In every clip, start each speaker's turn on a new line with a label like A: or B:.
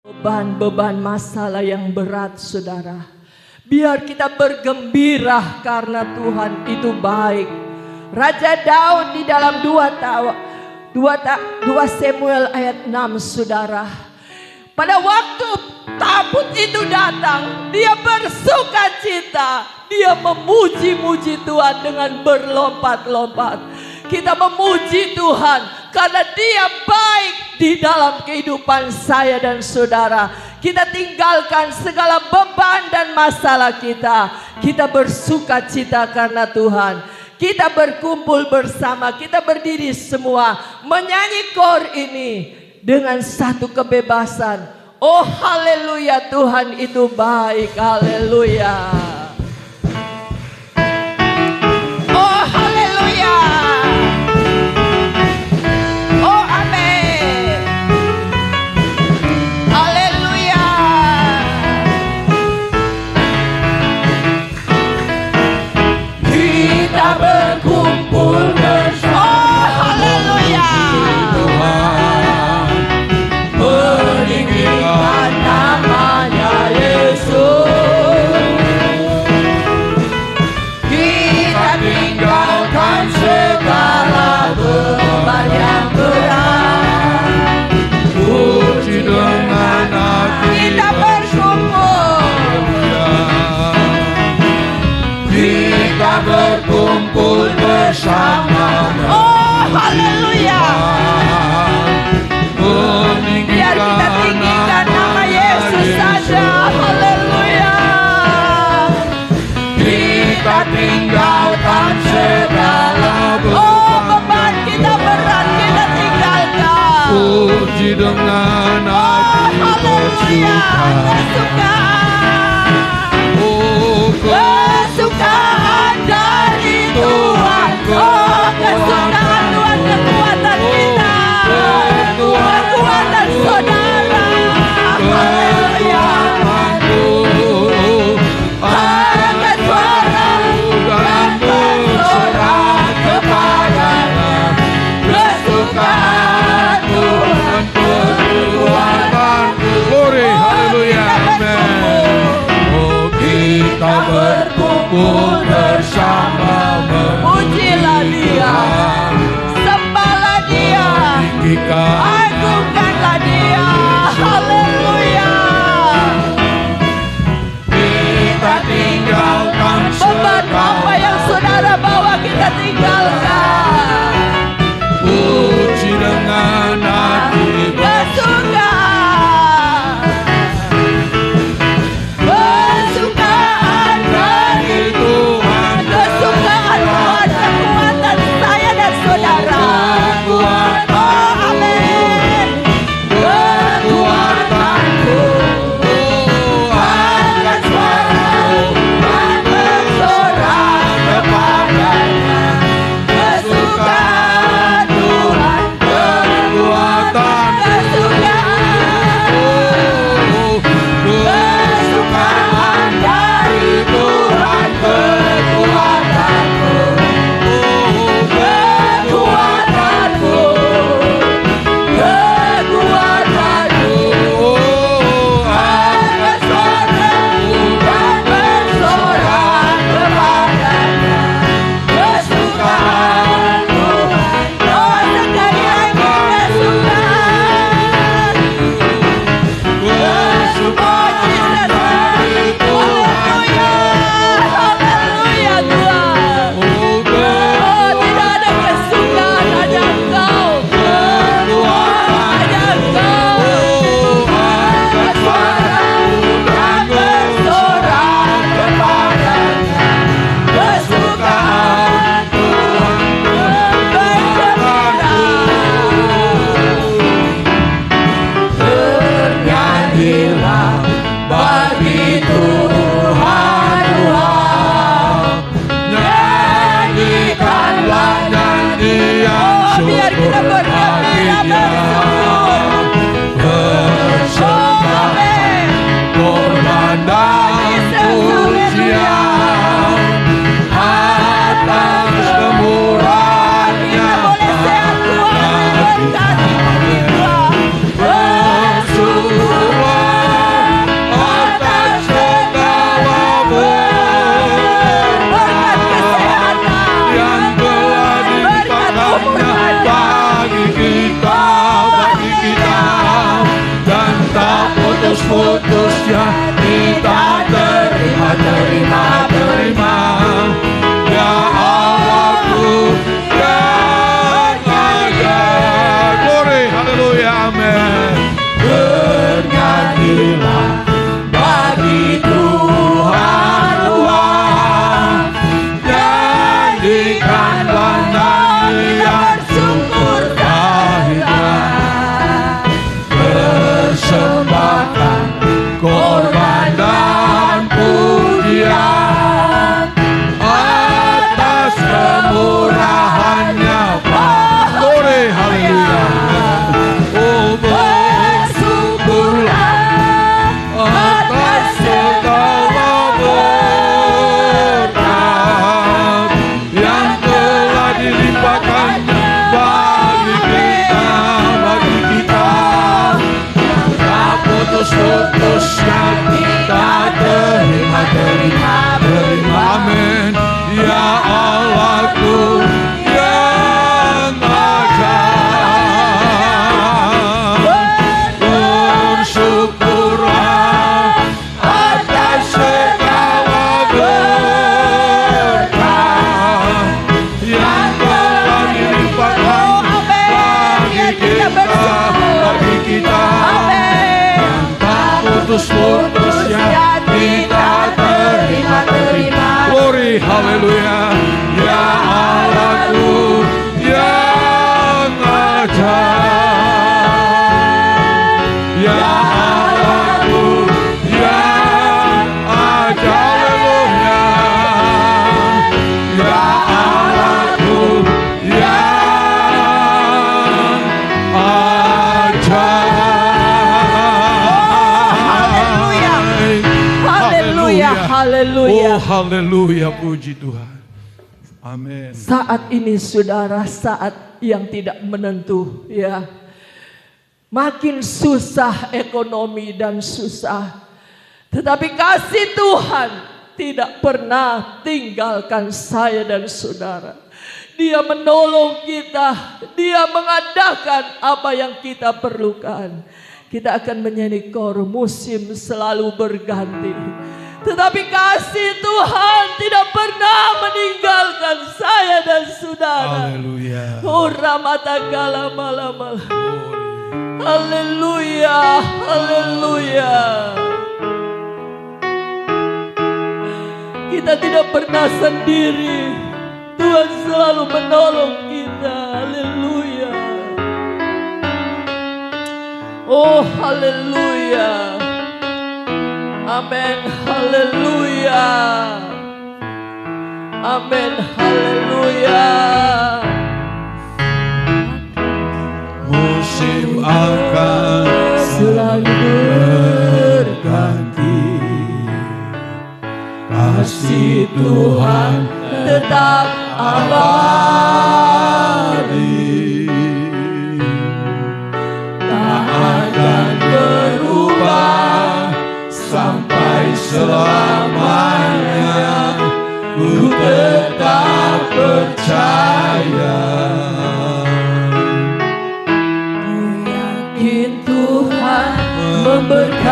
A: beban-beban masalah yang berat, saudara. Biar kita bergembira karena Tuhan itu baik. Raja Daud di dalam 2 Samuel ayat 6, saudara. Pada waktu tabut itu datang, dia bersuka cita. Dia memuji-muji Tuhan dengan berlompat-lompat. Kita memuji Tuhan karena Dia baik di dalam kehidupan saya dan saudara. Kita tinggalkan segala beban dan masalah kita. Kita bersuka cita karena Tuhan. Kita berkumpul bersama, kita berdiri semua menyanyi kor ini dengan satu kebebasan. Oh haleluya, Tuhan itu baik, haleluya. Oh haleluya. Oh amin. Haleluya. Kita berkumpul bersama. Oh haleluya. Meninggikan namanya Yesus. Kita tinggalkan segala beban yang berat. Puji dengan hati kita berkumpul. Kita berkumpul bersama. Oh haleluya. Biar kita tinggikan nama Yesus saja. Haleluya. Kita tinggalkan segala beban kita berat, kita tinggalkan.
B: Puji dengan hati
A: kesukaan. Kesukaan dari Tuhan. Oh kesukaan Tuhan, kekuatan kita, kekuatan saudara. Haleluya. Angkat suara dan bersorak kepadanya. Kesukaan Tuhan kekuatan.
B: Glory, haleluya, amen.
A: Haleluya.
B: Oh haleluya, puji Tuhan. Amin.
A: Saat ini saudara, saat yang tidak menentu ya. Makin susah ekonomi dan susah. Tetapi kasih Tuhan tidak pernah tinggalkan saya dan saudara. Dia menolong kita. Dia mengadakan apa yang kita perlukan. Kita akan menyanyi kor, musim selalu berganti. Tetapi kasih Tuhan tidak pernah meninggalkan saya dan saudara.
B: Haleluya.
A: Oh ramatagala malamal. Haleluya, haleluya. Kita tidak pernah sendiri. Tuhan selalu menolong kita. Haleluya. Oh haleluya. Amin, haleluya. Amin, haleluya.
B: Musim akan
A: Selalu
B: berganti, kasih Tuhan
A: tetap
B: abadi, tak akan berubah sampai selamanya. Ku tetap percaya.
A: yakin Tuhan memberkati.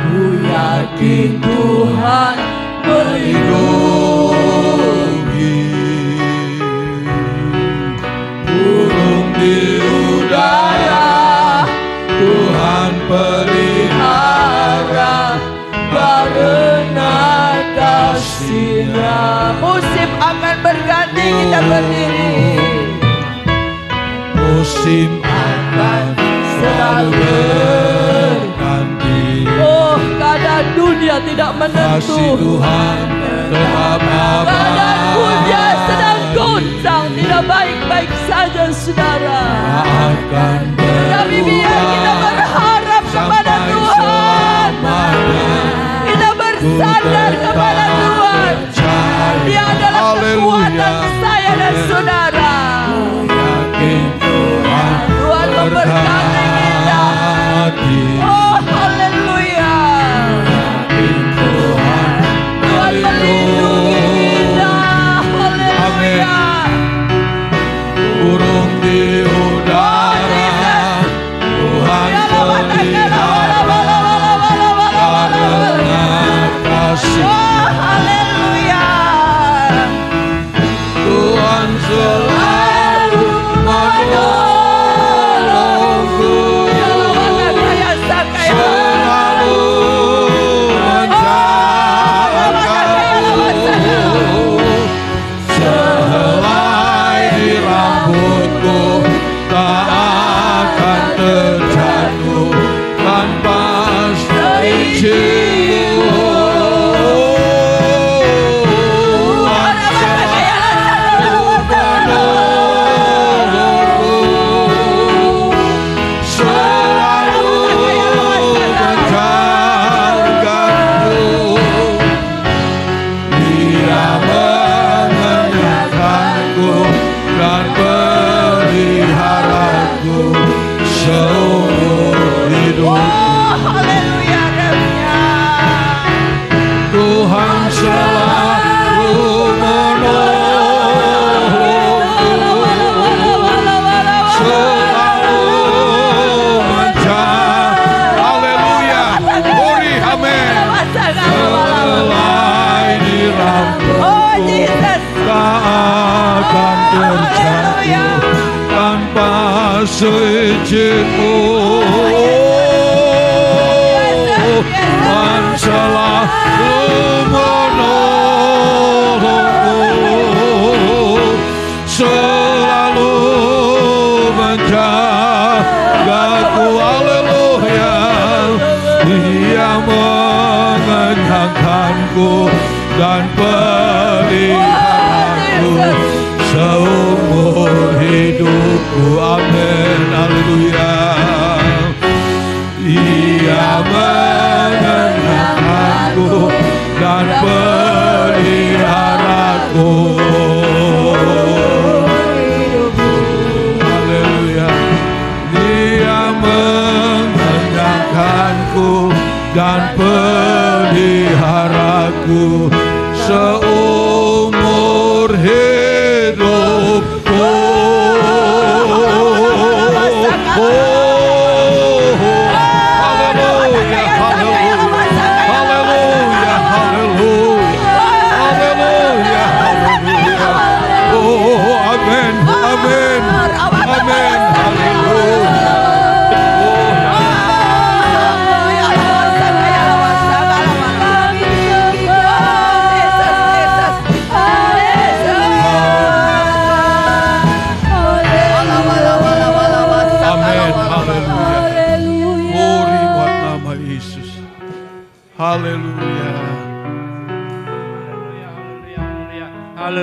A: Ku yakin Tuhan melindungi.
B: Burung di udara Tuhan pelihara, karena kasih-Nya.
A: Musim akan berganti, kita berdiri.
B: Musim akan selalu berganti,
A: Oh, keadaan dunia tidak
B: kasih
A: menentu.
B: Tuhan tetap
A: Keadaan dunia
B: abadi,
A: sedang goncang, tidak baik-baik saja saudara.
B: akan
A: Tapi biar kita
B: berubah
A: berharap kepada
B: sampai
A: Tuhan.
B: selamanya.
A: Kita bersandar kepada Tuhan. Dia adalah kekuatan saya dan saudara.
B: Yakin Tuhan
A: Tuhan memberkati kita.
B: berkati.
A: Oh haleluya.
B: Yakin Tuhan
A: Tuhan melindungi kita. Haleluya.
B: burung di udara Tuhan pelihara, karena kasih
A: Oh haleluya.
B: Tuhan selalu menolongku, selalu menjagaku. Sehelai di rambutku tak akan terjatuh tanpa seizinku. Tuhan selalu menolongku, selalu menjagaku. Dia mengenyangkanku dan peliharaku seumur hidup.
A: Oh haleluya Rabnya.
B: Tuhan selalu menolongku, selalu menjaga. Haleluya. Beri amin. Selai di rambutku
A: Oh Jesus.
B: tak akan terjatuh tanpa seizinku. Tuhan selalu menolongku, selalu menjagaku. Haleluya. Dia mengenyangkanku dan peliharaku seumur hidupku. Amin. Haleluya. Ia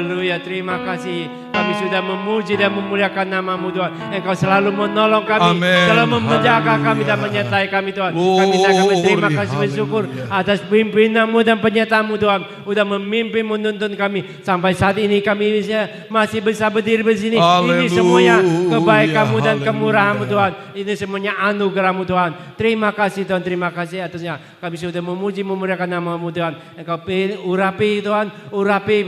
C: Haleluya, terima kasih. Kami sudah memuji dan memuliakan nama-Mu Tuhan. Engkau selalu menolong kami,
B: Amin.
C: selalu menjaga kami dan
B: Haleluya.
C: menyertai kami Tuhan. Kami akan berterima kasih bersyukur atas pimpinan-Mu dan penyertaan-Mu Tuhan. Udah memimpin menuntun kami sampai saat ini kami masih bisa berdiri di sini. Ini semuanya kebaikan-Mu dan kemurahan-Mu Tuhan. Ini semuanya anugerah-Mu Tuhan. Terima kasih Tuhan, terima kasih atasnya. Kami sudah memuji memuliakan nama-Mu Tuhan. Engkau urapi Tuhan, urapi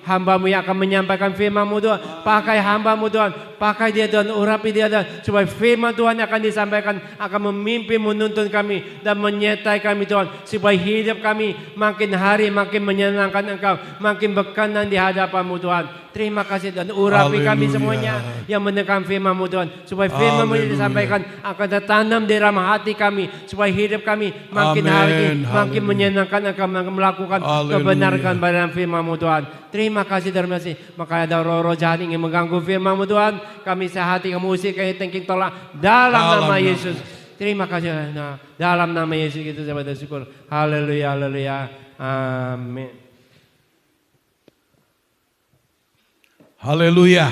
C: hamba-Mu yang akan menyampaikan firman-Mu Tuhan. Pakai hamba-Mu Tuhan, pakai dia Tuhan, urapi dia Tuhan, supaya firman Tuhan akan disampaikan, akan memimpin menuntun kami dan menyertai kami Tuhan, supaya hidup kami makin hari makin menyenangkan Engkau, makin berkenan di hadapan-Mu Tuhan. Terima kasih Tuhan, urapi kami semuanya yang mendengar firman-Mu Tuhan, supaya firman-Mu yang disampaikan akan tertanam di dalam hati kami, supaya hidup kami makin hari makin menyenangkan Engkau, melakukan kebenaran pada firman-Mu Tuhan. Terima kasih, terima kasih. Maka ada roh-roh jahat ingin mengganggu firman-Mu Tuhan, kami sehati kami usir, kami tengking tolak dalam nama Yesus. Terima kasih. Nah, dalam nama Yesus kita saya bersyukur. Haleluya, haleluya. Amin.
B: Haleluya.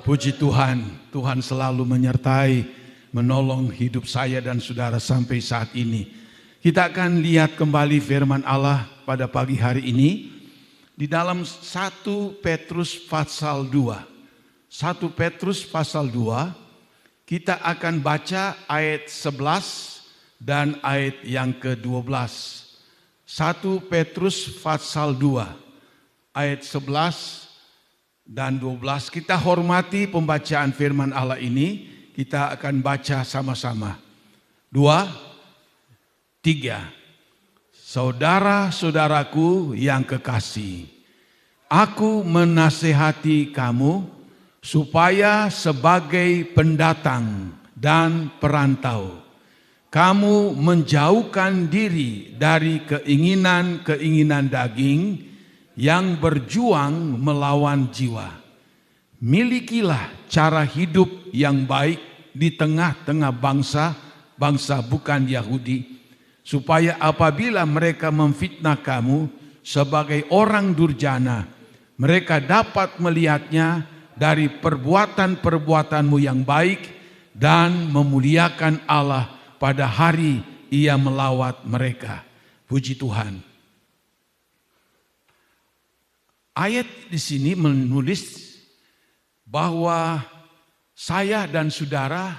B: Puji Tuhan. Tuhan selalu menyertai, menolong hidup saya dan saudara sampai saat ini. Kita akan lihat kembali firman Allah pada pagi hari ini di dalam 1 Petrus pasal 2. 1 Petrus pasal 2, kita akan baca ayat 11 dan ayat yang ke-12. 1 Petrus pasal 2, ayat 11 dan 12. Kita hormati pembacaan firman Allah ini. Kita akan baca sama-sama. 2, 3. Saudara-saudaraku yang kekasih, aku menasihati kamu supaya sebagai pendatang dan perantau, kamu menjauhkan diri dari keinginan-keinginan daging yang berjuang melawan jiwa. Milikilah cara hidup yang baik di tengah-tengah bangsa bukan Yahudi, supaya apabila mereka memfitnah kamu sebagai orang durjana, mereka dapat melihatnya dari perbuatan-perbuatanmu yang baik dan memuliakan Allah pada hari Ia melawat mereka. Puji Tuhan. Ayat di sini menulis bahwa saya dan saudara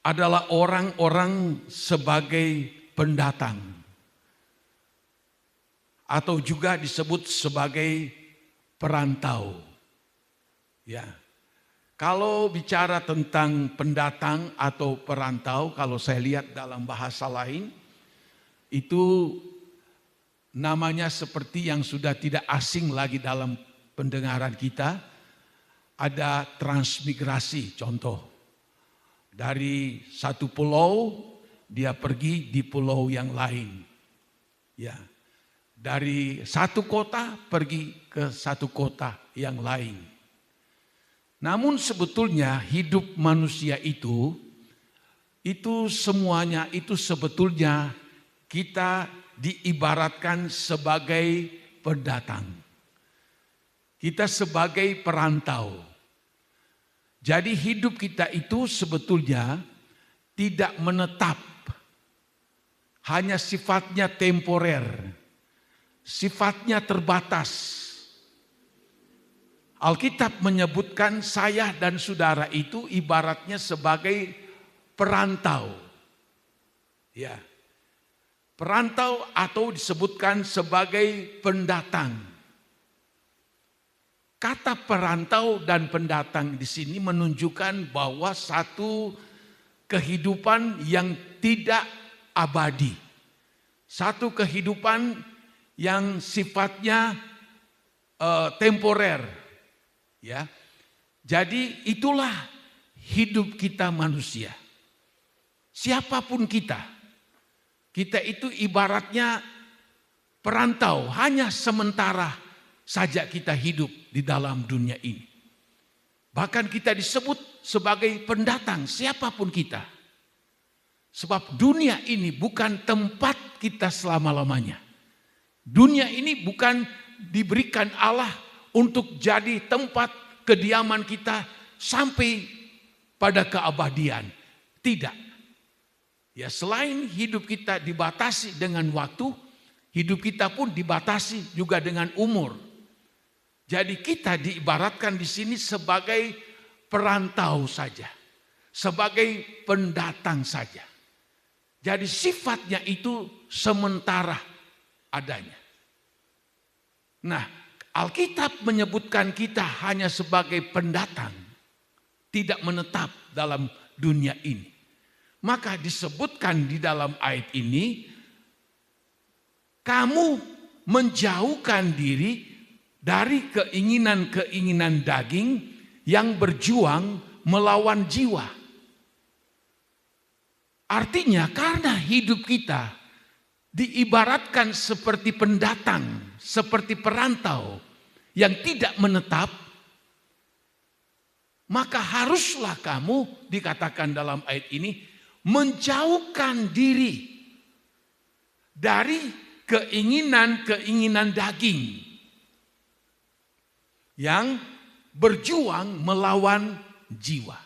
B: adalah orang-orang sebagai pendatang, atau juga disebut sebagai perantau. Ya. Kalau bicara tentang pendatang atau perantau, kalau saya lihat dalam bahasa lain, itu namanya seperti yang sudah tidak asing lagi dalam pendengaran kita. Ada transmigrasi, contoh. Dari satu pulau, dia pergi di pulau yang lain. Ya. Dari satu kota, pergi ke satu kota yang lain. Namun sebetulnya hidup manusia itu semuanya itu sebetulnya kita diibaratkan sebagai pendatang. Kita sebagai perantau. Jadi hidup kita itu sebetulnya tidak menetap. Hanya sifatnya temporer. Sifatnya terbatas. Alkitab menyebutkan saya dan saudara itu ibaratnya sebagai perantau. Ya. Perantau atau disebutkan sebagai pendatang. Kata perantau dan pendatang di sini menunjukkan bahwa satu kehidupan yang tidak abadi. Satu kehidupan yang sifatnya temporer. Ya. Jadi itulah hidup kita manusia. Siapapun kita itu ibaratnya perantau, hanya sementara saja kita hidup di dalam dunia ini. Bahkan kita disebut sebagai pendatang, siapapun kita. Sebab dunia ini bukan tempat kita selama-lamanya. Dunia ini bukan diberikan Allah untuk jadi tempat kediaman kita sampai pada keabadian. Tidak. Ya, selain hidup kita dibatasi dengan waktu, hidup kita pun dibatasi juga dengan umur. Jadi kita diibaratkan di sini sebagai perantau saja, sebagai pendatang saja. Jadi sifatnya itu sementara adanya. Nah, Alkitab menyebutkan kita hanya sebagai pendatang, tidak menetap dalam dunia ini. Maka disebutkan di dalam ayat ini, kamu menjauhkan diri dari keinginan-keinginan daging yang berjuang melawan jiwa. Artinya karena hidup kita diibaratkan seperti pendatang, seperti perantau yang tidak menetap, maka haruslah kamu, dikatakan dalam ayat ini, menjauhkan diri dari keinginan-keinginan daging yang berjuang melawan jiwa.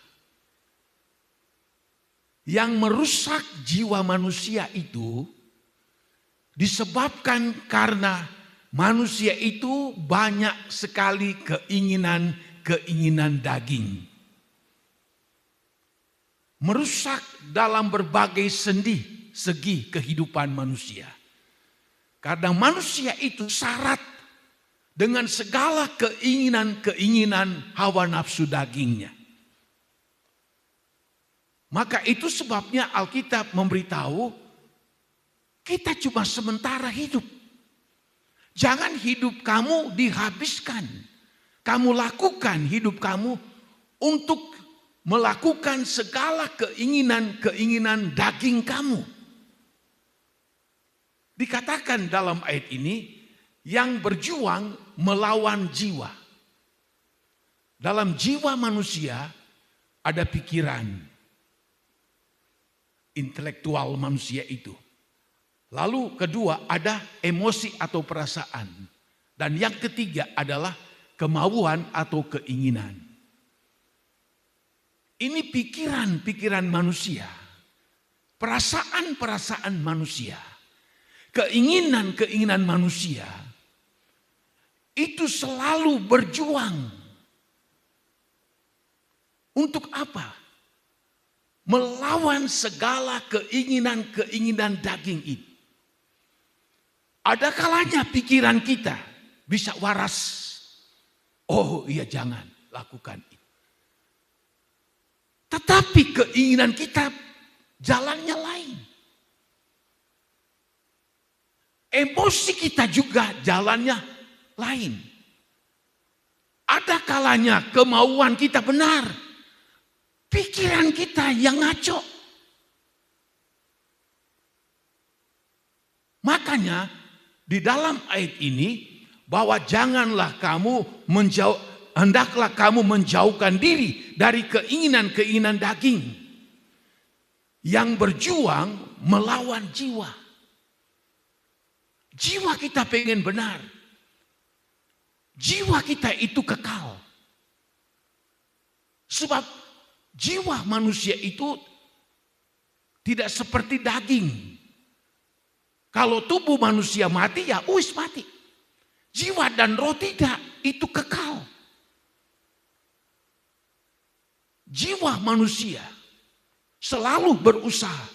B: Yang merusak jiwa manusia itu disebabkan karena manusia itu banyak sekali keinginan daging. Merusak dalam berbagai segi kehidupan manusia. Karena manusia itu syarat dengan segala keinginan hawa nafsu dagingnya. Maka itu sebabnya Alkitab memberitahu kita cuma sementara hidup. Jangan hidup kamu dihabiskan. Kamu lakukan hidup kamu untuk melakukan segala keinginan daging kamu. Dikatakan dalam ayat ini, yang berjuang melawan jiwa. Dalam jiwa manusia ada pikiran, intelektual manusia itu. Lalu kedua ada emosi atau perasaan. Dan yang ketiga adalah kemauan atau keinginan. Ini pikiran-pikiran manusia, perasaan-perasaan manusia, keinginan-keinginan manusia, itu selalu berjuang. Untuk apa? Melawan segala keinginan-keinginan daging itu. Ada kalanya pikiran kita bisa waras. Oh iya, jangan lakukan itu. Tetapi keinginan kita jalannya lain. Emosi kita juga jalannya lain. Ada kalanya kemauan kita benar. Pikiran kita yang ngaco. Makanya di dalam ayat ini bahwa janganlah kamu hendaklah kamu menjauhkan diri dari keinginan-keinginan daging yang berjuang melawan jiwa. Jiwa kita pengen benar. Jiwa kita itu kekal. Sebab jiwa manusia itu tidak seperti daging. Kalau tubuh manusia mati, ya mati. Jiwa dan roh tidak, itu kekal. Jiwa manusia selalu berusaha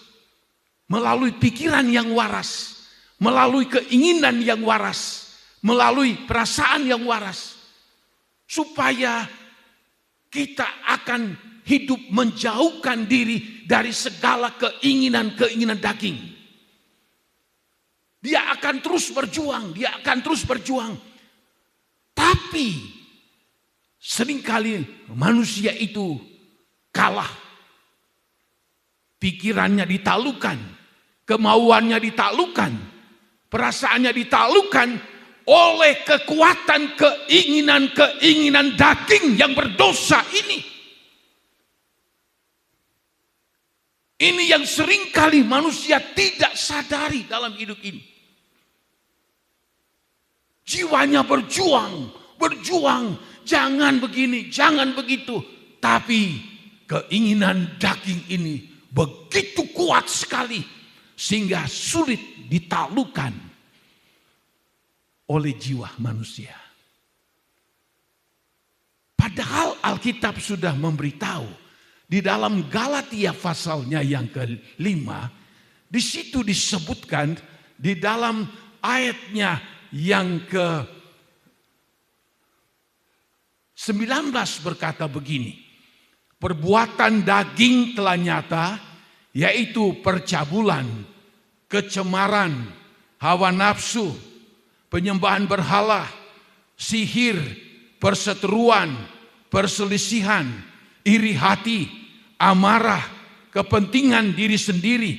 B: melalui pikiran yang waras, melalui keinginan yang waras, melalui perasaan yang waras, supaya kita akan hidup menjauhkan diri dari segala keinginan-keinginan daging. Dia akan terus berjuang, Tapi seringkali manusia itu kalah. Pikirannya ditaklukkan, kemauannya ditaklukkan, perasaannya ditaklukkan oleh kekuatan keinginan daging yang berdosa ini. Ini yang seringkali manusia tidak sadari dalam hidup ini. Jiwanya berjuang berjuang, jangan begini, jangan begitu. Tapi keinginan daging ini begitu kuat sekali sehingga sulit ditaklukkan oleh jiwa manusia. Padahal Alkitab sudah memberitahu di dalam Galatia pasalnya yang ke-5, di situ disebutkan di dalam ayatnya yang ke-19 berkata begini. Perbuatan daging telah nyata, yaitu percabulan, kecemaran, hawa nafsu, penyembahan berhala, sihir, perseteruan, perselisihan, iri hati, amarah, kepentingan diri sendiri,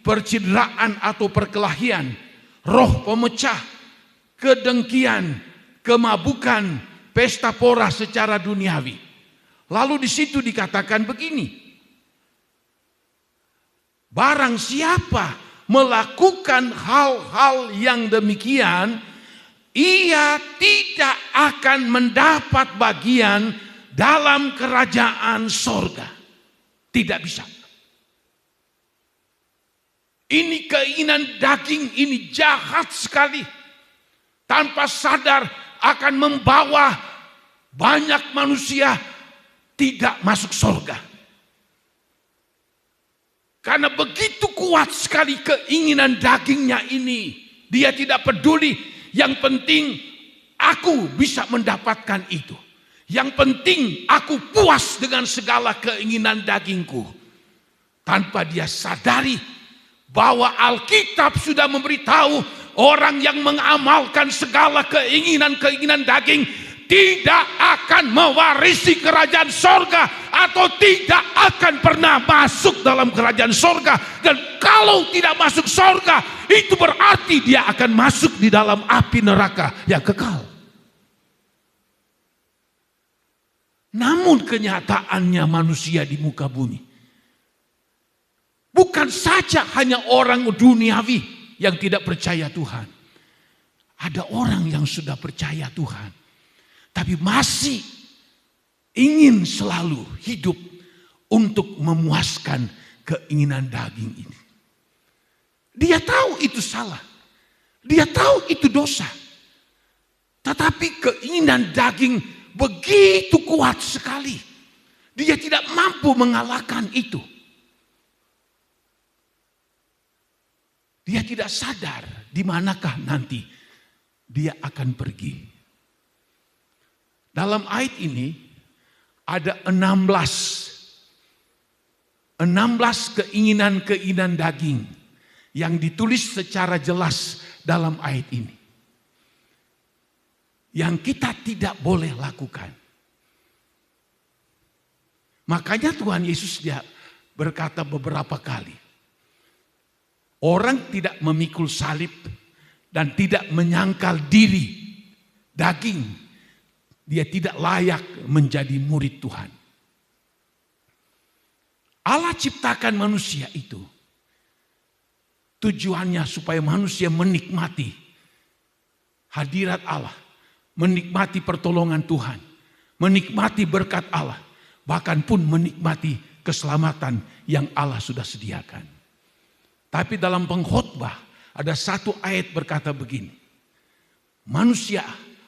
B: percideraan atau perkelahian, roh pemecah, kedengkian, kemabukan, pesta pora secara duniawi. Lalu di situ dikatakan begini, barang siapa melakukan hal-hal yang demikian, ia tidak akan mendapat bagian dalam kerajaan sorga. Tidak bisa. Ini keinginan daging ini jahat sekali. Tanpa sadar akan membawa banyak manusia tidak masuk sorga. Karena begitu kuat sekali keinginan dagingnya ini. Dia tidak peduli. Yang penting aku bisa mendapatkan itu. Yang penting aku puas dengan segala keinginan dagingku. Tanpa dia sadari bahwa Alkitab sudah memberitahu orang yang mengamalkan segala keinginan-keinginan daging tidak akan mewarisi kerajaan sorga atau tidak akan pernah masuk dalam kerajaan sorga. Dan kalau tidak masuk sorga, itu berarti dia akan masuk di dalam api neraka yang kekal. Namun kenyataannya manusia di muka bumi, bukan saja hanya orang duniawi yang tidak percaya Tuhan. Ada orang yang sudah percaya Tuhan, tapi masih ingin selalu hidup untuk memuaskan keinginan daging ini. Dia tahu itu salah. Dia tahu itu dosa. Tetapi keinginan daging begitu kuat sekali. Dia tidak mampu mengalahkan itu. Dia tidak sadar di manakah nanti dia akan pergi. Dalam ayat ini ada 16 keinginan-keinginan daging yang ditulis secara jelas dalam ayat ini. Yang kita tidak boleh lakukan. Makanya Tuhan Yesus dia berkata beberapa kali, orang tidak memikul salib dan tidak menyangkal diri daging, dia tidak layak menjadi murid Tuhan. Allah ciptakan manusia itu tujuannya supaya manusia menikmati hadirat Allah, menikmati pertolongan Tuhan, menikmati berkat Allah, bahkan pun menikmati keselamatan yang Allah sudah sediakan. Tapi dalam pengkhotbah ada satu ayat berkata begini,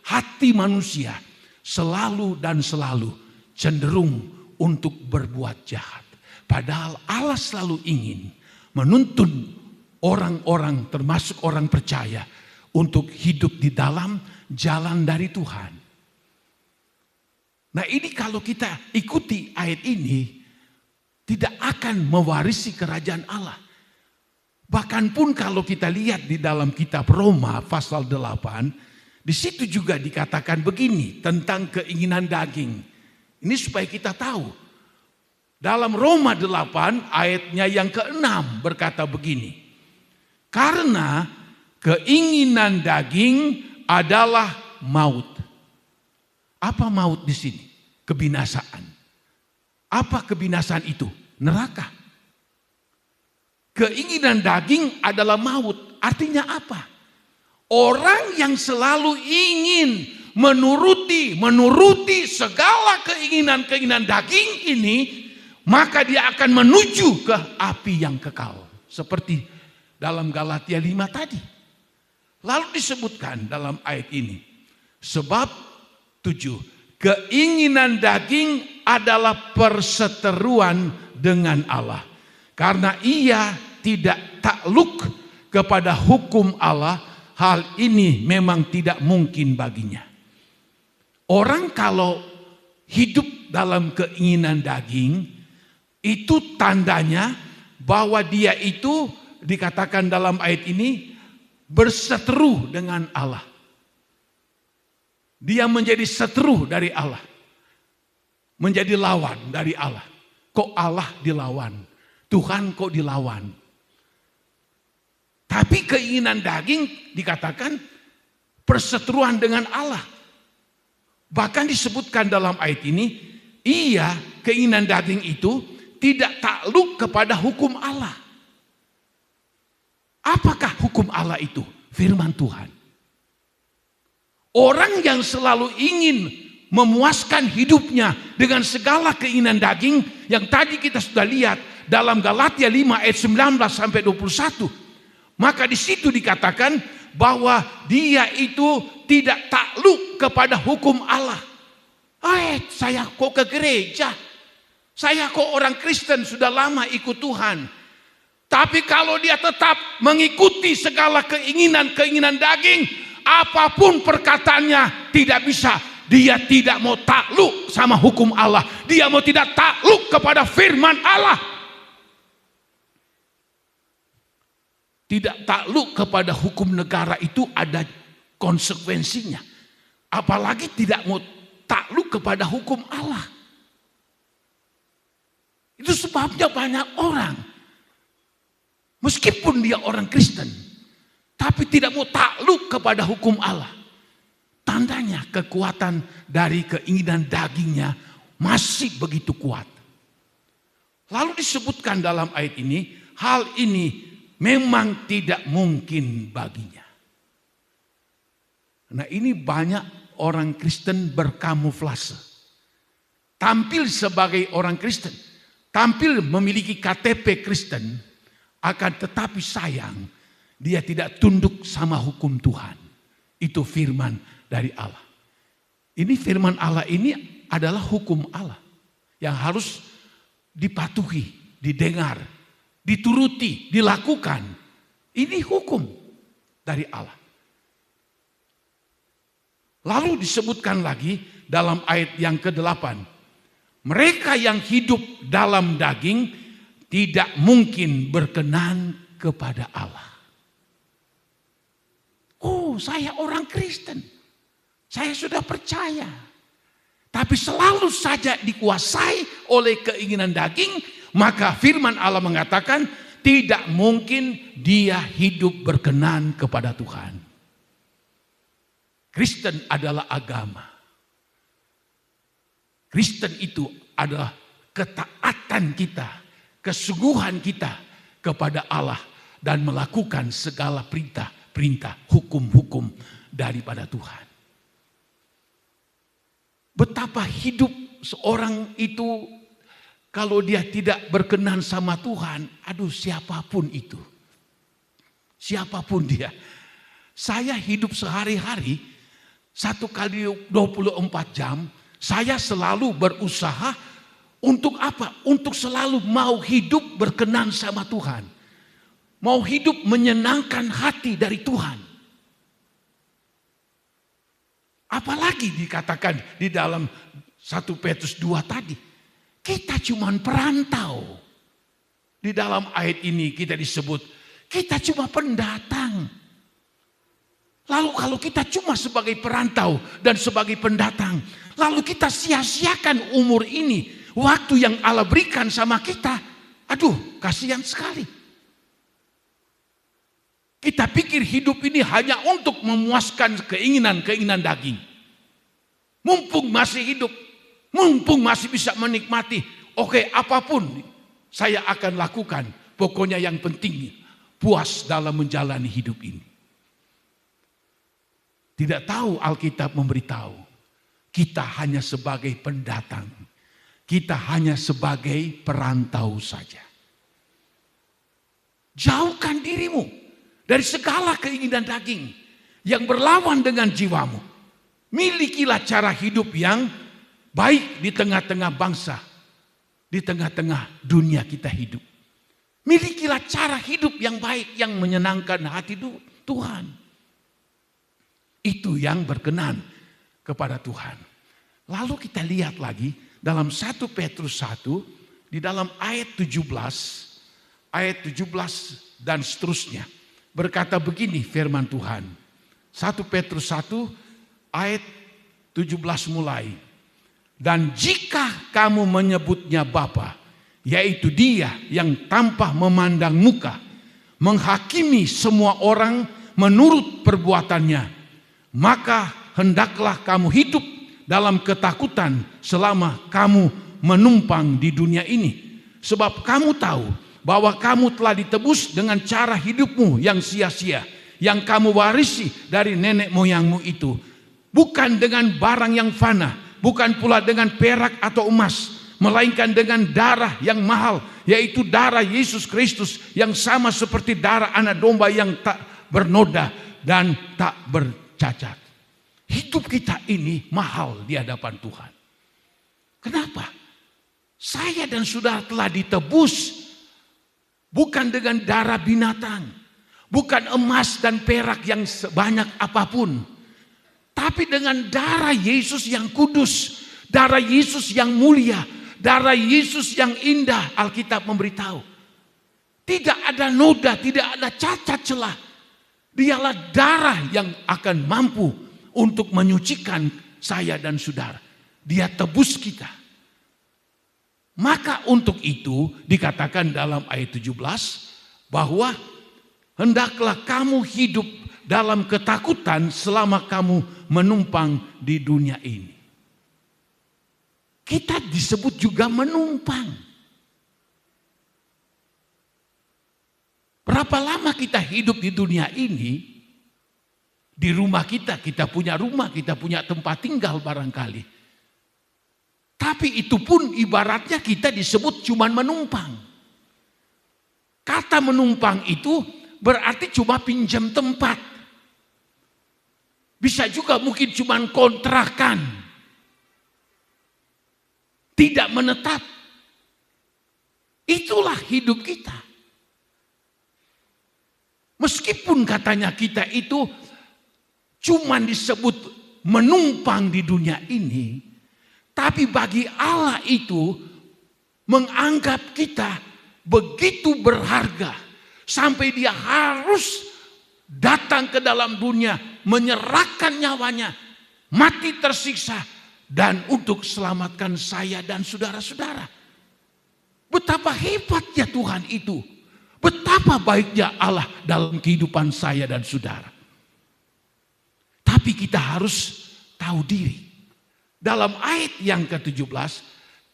B: hati manusia selalu dan selalu cenderung untuk berbuat jahat. Padahal Allah selalu ingin menuntun orang-orang termasuk orang percaya untuk hidup di dalam jalan dari Tuhan. Nah ini kalau kita ikuti ayat ini, tidak akan mewarisi kerajaan Allah. Bahkan pun kalau kita lihat di dalam kitab Roma pasal 8, di situ juga dikatakan begini tentang keinginan daging. Ini supaya kita tahu. Dalam Roma 8 ayatnya yang ke-6 berkata begini. Karena keinginan daging adalah maut. Apa maut di sini? Kebinasaan. Apa kebinasaan itu? Neraka. Keinginan daging adalah maut. Artinya apa? Orang yang selalu ingin menuruti segala keinginan daging ini, maka dia akan menuju ke api yang kekal. Seperti dalam Galatia 5 tadi. Lalu disebutkan dalam ayat ini, sebab 7, keinginan daging adalah perseteruan dengan Allah. Karena ia tidak takluk kepada hukum Allah, hal ini memang tidak mungkin baginya. Orang kalau hidup dalam keinginan daging, itu tandanya bahwa dia itu dikatakan dalam ayat ini berseteru dengan Allah. Dia menjadi seteru dari Allah. Menjadi lawan dari Allah. Kok Allah dilawan? Tuhan kok dilawan? Tapi keinginan daging dikatakan perseteruan dengan Allah. Bahkan disebutkan dalam ayat ini, keinginan daging itu tidak takluk kepada hukum Allah. Apakah hukum Allah itu? Firman Tuhan. Orang yang selalu ingin memuaskan hidupnya dengan segala keinginan daging yang tadi kita sudah lihat dalam Galatia 5 ayat 19 sampai 21. Maka di situ dikatakan bahwa dia itu tidak takluk kepada hukum Allah. Saya kok ke gereja? Saya kok orang Kristen sudah lama ikut Tuhan. Tapi kalau dia tetap mengikuti segala keinginan daging, apapun perkataannya tidak bisa. Dia tidak mau takluk sama hukum Allah. Dia mau tidak takluk kepada firman Allah. Tidak takluk kepada hukum negara itu ada konsekuensinya. Apalagi tidak mau takluk kepada hukum Allah. Itu sebabnya banyak orang, meskipun dia orang Kristen, tapi tidak mau takluk kepada hukum Allah. Tandanya kekuatan dari keinginan dagingnya masih begitu kuat. Lalu disebutkan dalam ayat ini, hal ini memang tidak mungkin baginya. Nah, ini banyak orang Kristen berkamuflase. Tampil sebagai orang Kristen, tampil memiliki KTP Kristen, akan tetapi sayang dia tidak tunduk sama hukum Tuhan. Itu firman dari Allah. Ini firman Allah ini adalah hukum Allah yang harus dipatuhi, didengar, dituruti, dilakukan. Ini hukum dari Allah. Lalu disebutkan lagi dalam ayat yang ke-8. Mereka yang hidup dalam daging tidak mungkin berkenan kepada Allah. Saya orang Kristen. Saya sudah percaya. Tapi selalu saja dikuasai oleh keinginan daging. Maka firman Allah mengatakan tidak mungkin dia hidup berkenan kepada Tuhan. Kristen adalah agama. Kristen itu adalah ketaatan kita, kesungguhan kita kepada Allah dan melakukan segala perintah, hukum-hukum daripada Tuhan. Betapa hidup seorang itu kalau dia tidak berkenan sama Tuhan, siapapun itu. Siapapun dia. Saya hidup sehari-hari 1 kali 24 jam, saya selalu berusaha untuk apa? Untuk selalu mau hidup berkenan sama Tuhan. Mau hidup menyenangkan hati dari Tuhan. Apalagi dikatakan di dalam 1 Petrus 2 tadi. Kita cuma perantau. Di dalam ayat ini kita disebut, kita cuma pendatang. Lalu kalau kita cuma sebagai perantau dan sebagai pendatang, lalu kita sia-siakan umur ini, waktu yang Allah berikan sama kita, kasihan sekali. Kita pikir hidup ini hanya untuk memuaskan keinginan daging. Mumpung masih hidup, mumpung masih bisa menikmati, apapun saya akan lakukan. Pokoknya yang penting puas dalam menjalani hidup ini. Tidak tahu Alkitab memberitahu. Kita hanya sebagai pendatang. Kita hanya sebagai perantau saja. Jauhkan dirimu dari segala keinginan daging yang berlawan dengan jiwamu. Milikilah cara hidup yang baik di tengah-tengah bangsa. Di tengah-tengah dunia kita hidup. Milikilah cara hidup yang baik yang menyenangkan hati Tuhan. Itu yang berkenan kepada Tuhan. Lalu kita lihat lagi dalam 1 Petrus 1 di dalam ayat 17 dan seterusnya. Berkata begini firman Tuhan. 1 Petrus 1 ayat 17 mulai. Dan jika kamu menyebutnya Bapa, yaitu Dia yang tanpa memandang muka, menghakimi semua orang menurut perbuatannya, maka hendaklah kamu hidup dalam ketakutan selama kamu menumpang di dunia ini. Sebab kamu tahu bahwa kamu telah ditebus dengan cara hidupmu yang sia-sia, yang kamu warisi dari nenek moyangmu itu. Bukan dengan barang yang fana, bukan pula dengan perak atau emas, melainkan dengan darah yang mahal, yaitu darah Yesus Kristus yang sama seperti darah anak domba yang tak bernoda dan tak bercacat. Hidup kita ini mahal di hadapan Tuhan. Kenapa? Saya dan saudara telah ditebus bukan dengan darah binatang, bukan emas dan perak yang sebanyak apapun, tapi dengan darah Yesus yang kudus, darah Yesus yang mulia, darah Yesus yang indah. Alkitab memberitahu tidak ada noda, tidak ada cacat celah. Dialah darah yang akan mampu untuk menyucikan saya dan saudara. Dia tebus kita. Maka untuk itu dikatakan dalam ayat 17 bahwa hendaklah kamu hidup dalam ketakutan selama kamu menumpang di dunia ini. Kita disebut juga menumpang. Berapa lama kita hidup di dunia ini? Di rumah kita punya rumah, kita punya tempat tinggal barangkali. Tapi itu pun ibaratnya kita disebut cuman menumpang. Kata menumpang itu berarti cuma pinjam tempat. Bisa juga mungkin cuman kontrakan. Tidak menetap. Itulah hidup kita. Meskipun katanya kita itu cuman disebut menumpang di dunia ini, tapi bagi Allah itu menganggap kita begitu berharga sampai Dia harus datang ke dalam dunia, menyerahkan nyawanya, mati tersiksa dan untuk selamatkan saya dan saudara-saudara. Betapa hebatnya Tuhan itu, betapa baiknya Allah dalam kehidupan saya dan saudara. Tapi kita harus tahu diri. Dalam ayat yang ke-17,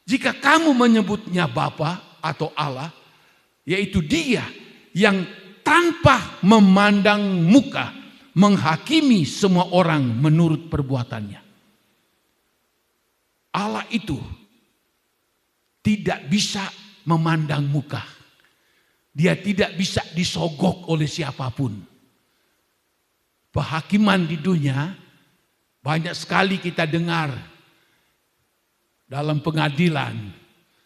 B: jika kamu menyebutnya Bapa atau Allah, yaitu Dia yang tanpa memandang muka menghakimi semua orang menurut perbuatannya. Allah itu tidak bisa memandang muka. Dia tidak bisa disogok oleh siapapun. Penghakiman di dunia banyak sekali kita dengar dalam pengadilan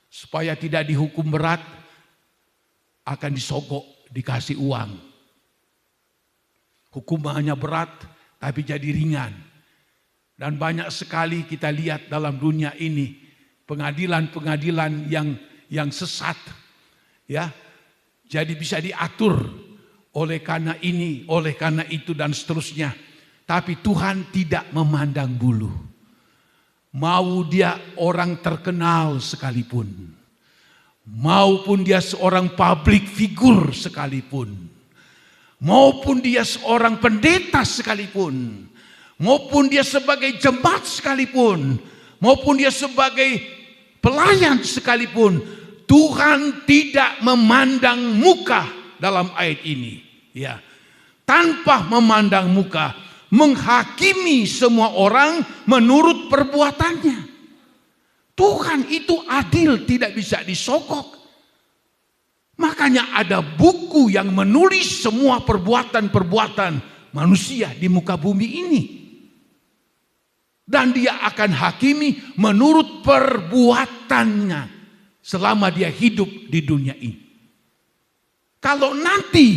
B: supaya tidak dihukum berat akan disogok, dikasih uang. Hukumannya berat tapi jadi ringan. Dan banyak sekali kita lihat dalam dunia ini pengadilan-pengadilan yang sesat, ya. Jadi bisa diatur oleh karena ini, oleh karena itu dan seterusnya. Tapi Tuhan tidak memandang bulu. Mau dia orang terkenal sekalipun, maupun dia seorang public figure sekalipun, maupun dia seorang pendeta sekalipun, maupun dia sebagai jemaat sekalipun, maupun dia sebagai pelayan sekalipun, Tuhan tidak memandang muka dalam ayat ini. Ya, tanpa memandang muka menghakimi semua orang menurut perbuatannya. Tuhan itu adil, tidak bisa disogok. Makanya ada buku yang menulis semua perbuatan-perbuatan manusia di muka bumi ini. Dan dia akan hakimi menurut perbuatannya selama dia hidup di dunia ini. Kalau nanti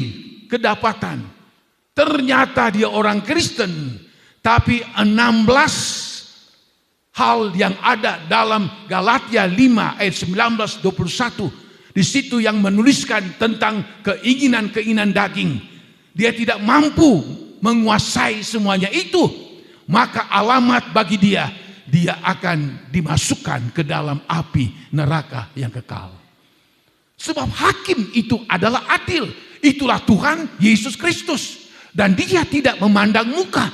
B: kedapatan ternyata dia orang Kristen, tapi 16 hal yang ada dalam Galatia 5 ayat 19-21, di situ yang menuliskan tentang keinginan-keinginan daging, dia tidak mampu menguasai semuanya itu, maka alamat bagi dia akan dimasukkan ke dalam api neraka yang kekal. Sebab hakim itu adalah adil. Itulah Tuhan Yesus Kristus. Dan dia tidak memandang muka.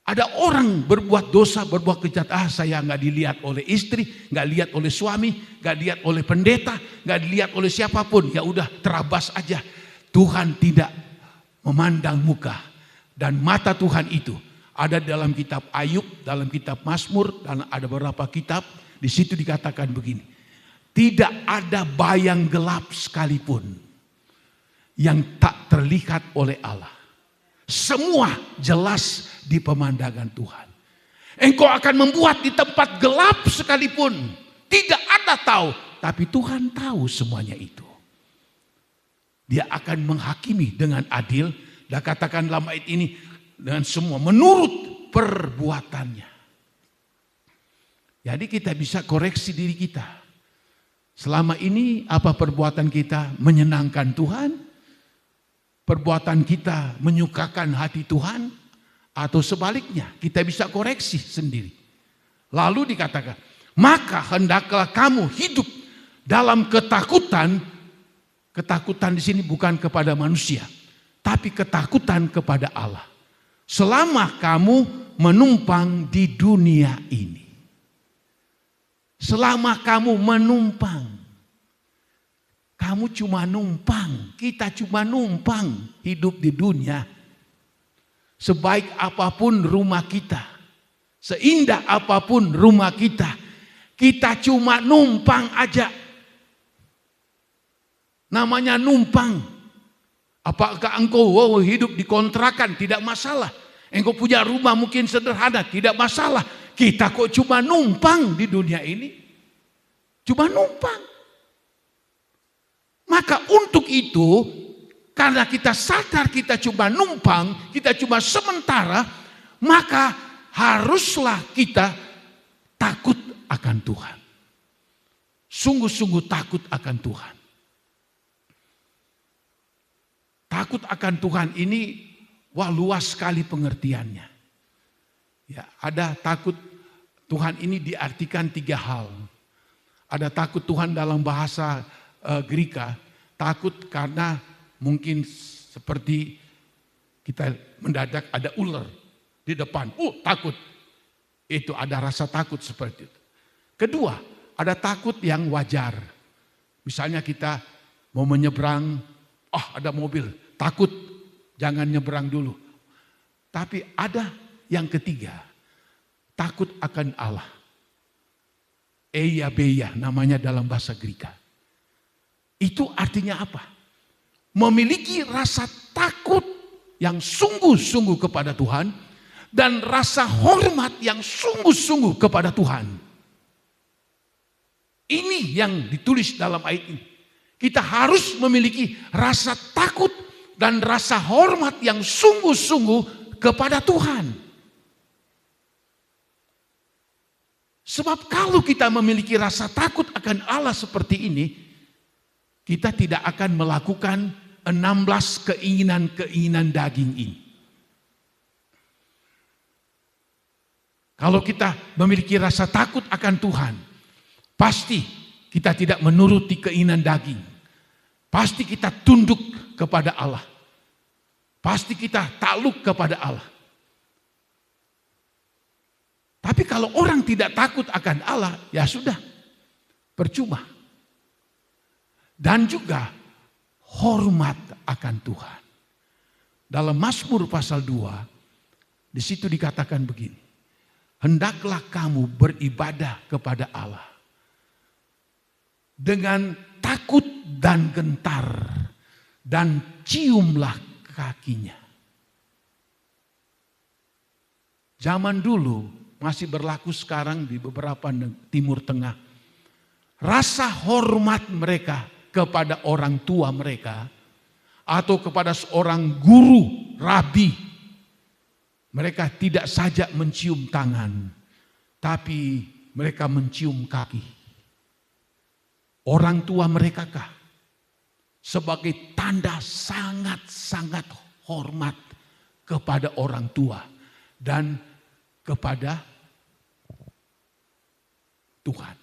B: Ada orang berbuat dosa, berbuat kejahatan. Saya nggak dilihat oleh istri, nggak dilihat oleh suami, nggak dilihat oleh pendeta, nggak dilihat oleh siapapun. Ya udah, terabas aja. Tuhan tidak memandang muka. Dan mata Tuhan itu ada dalam kitab Ayub, dalam kitab Mazmur, dan ada beberapa kitab. Di situ dikatakan begini. Tidak ada bayang gelap sekalipun yang tak terlihat oleh Allah. Semua jelas di pemandangan Tuhan. Engkau akan membuat di tempat gelap sekalipun tidak ada tahu, tapi Tuhan tahu semuanya itu. Dia akan menghakimi dengan adil, dan katakan dalam ayat ini dengan semua menurut perbuatannya. Jadi kita bisa koreksi diri kita. Selama ini apa perbuatan kita menyenangkan Tuhan? Perbuatan kita menyukakan hati Tuhan? Atau sebaliknya, kita bisa koreksi sendiri. Lalu dikatakan, maka hendaklah kamu hidup dalam ketakutan. Ketakutan di sini bukan kepada manusia, tapi ketakutan kepada Allah. Selama kamu menumpang di dunia ini. Selama kamu menumpang. Kamu cuma numpang, kita cuma numpang hidup di dunia. Sebaik apapun rumah kita, seindah apapun rumah kita cuma numpang aja. Namanya numpang. Apakah engkau hidup di kontrakan? Tidak masalah. Engkau punya rumah mungkin sederhana, tidak masalah. Kita kok cuma numpang di dunia ini? Cuma numpang. Maka untuk itu, karena kita sadar kita cuma numpang, kita cuma sementara, maka haruslah kita takut akan Tuhan. Sungguh-sungguh takut akan Tuhan. Takut akan Tuhan ini luas sekali pengertiannya. Ya, ada takut Tuhan ini diartikan 3 hal. Ada takut Tuhan dalam bahasa Greka, takut karena mungkin seperti kita mendadak ada ular di depan. Takut. Itu ada rasa takut seperti itu. Kedua, ada takut yang wajar. Misalnya kita mau menyeberang, ada mobil, takut, jangan nyeberang dulu. Tapi ada yang ketiga, takut akan Allah. Eia namanya dalam bahasa Greka. Itu artinya apa? Memiliki rasa takut yang sungguh-sungguh kepada Tuhan dan rasa hormat yang sungguh-sungguh kepada Tuhan. Ini yang ditulis dalam ayat ini. Kita harus memiliki rasa takut dan rasa hormat yang sungguh-sungguh kepada Tuhan. Sebab kalau kita memiliki rasa takut akan Allah seperti ini, kita tidak akan melakukan 16 keinginan-keinginan daging ini. Kalau kita memiliki rasa takut akan Tuhan, pasti kita tidak menuruti keinginan daging. Pasti kita tunduk kepada Allah. Pasti kita takluk kepada Allah. Tapi kalau orang tidak takut akan Allah, ya sudah, percuma. Dan juga hormat akan Tuhan. Dalam Mazmur pasal 2, di situ dikatakan begini. Hendaklah kamu beribadah kepada Allah dengan takut dan gentar, dan ciumlah kakinya. Zaman dulu masih berlaku sekarang di beberapa Timur Tengah. Rasa hormat mereka kepada orang tua mereka atau kepada seorang guru, rabi, mereka tidak saja mencium tangan, tapi mereka mencium kaki. Orang tua mereka kah? Sebagai tanda sangat-sangat hormat kepada orang tua dan kepada Tuhan.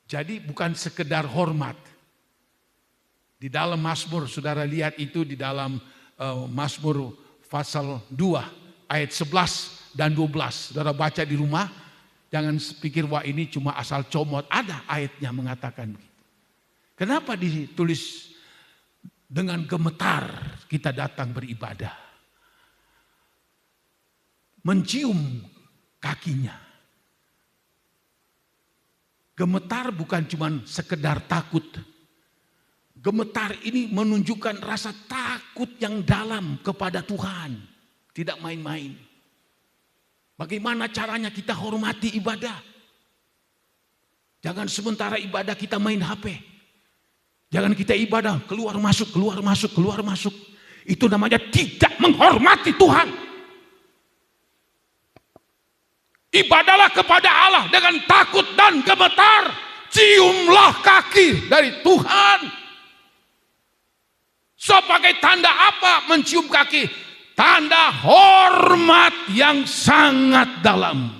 B: Jadi bukan sekedar hormat. Di dalam Mazmur, saudara lihat itu di dalam Mazmur pasal 2 ayat 11 dan 12. Saudara baca di rumah, jangan pikir wah ini cuma asal comot. Ada ayatnya mengatakan begitu. Kenapa ditulis dengan gemetar kita datang beribadah? Mencium kakinya. Gemetar bukan cuma sekedar takut. Gemetar ini menunjukkan rasa takut yang dalam kepada Tuhan. Tidak main-main. Bagaimana caranya kita hormati ibadah? Jangan sementara ibadah kita main HP. Jangan kita ibadah keluar masuk, keluar masuk, keluar masuk. Itu namanya tidak menghormati Tuhan. Ibadahlah kepada Allah dengan takut dan gemetar. Ciumlah kaki dari Tuhan. Sebagai tanda apa mencium kaki? Tanda hormat yang sangat dalam.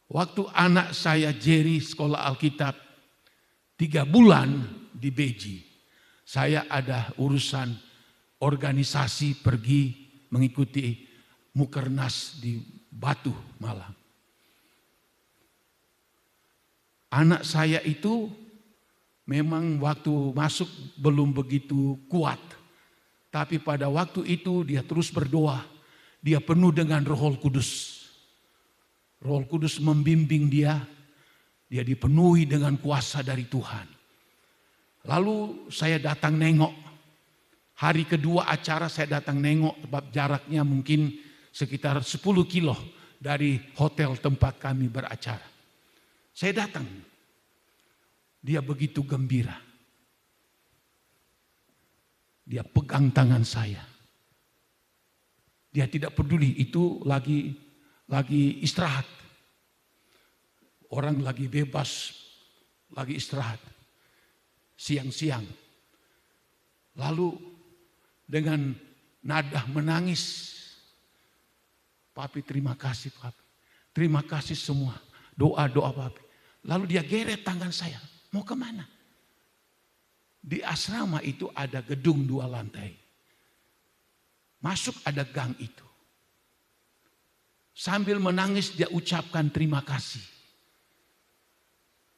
B: Waktu anak saya Jerry sekolah Alkitab 3 bulan di Beji, saya ada urusan organisasi pergi mengikuti Mukernas di Batu Malang. Anak saya itu memang waktu masuk belum begitu kuat. Tapi pada waktu itu dia terus berdoa. Dia penuh dengan Roh Kudus. Roh Kudus membimbing dia. Dia dipenuhi dengan kuasa dari Tuhan. Lalu saya datang nengok. Hari kedua acara saya datang nengok. Sebab jaraknya mungkin sekitar 10 kilo dari hotel tempat kami beracara. Saya datang, dia begitu gembira. Dia pegang tangan saya. Dia tidak peduli itu lagi istirahat. Orang lagi bebas, lagi istirahat. Siang-siang. Lalu dengan nada menangis. Papi terima kasih Papi. Terima kasih semua. Doa-doa Papi. Lalu dia geret tangan saya. Mau kemana? Di asrama itu ada gedung 2 lantai. Masuk ada gang itu. Sambil menangis dia ucapkan terima kasih.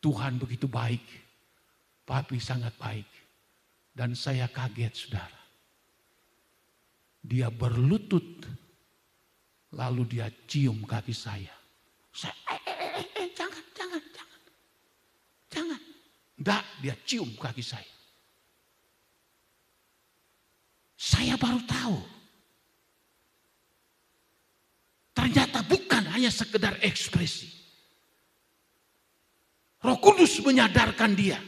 B: Tuhan begitu baik. Papi sangat baik. Dan saya kaget saudara. Dia berlutut. Lalu dia cium kaki saya. Saya jangan. Enggak, dia cium kaki saya. Saya baru tahu. Ternyata bukan hanya sekedar ekspresi. Roh Kudus menyadarkan dia.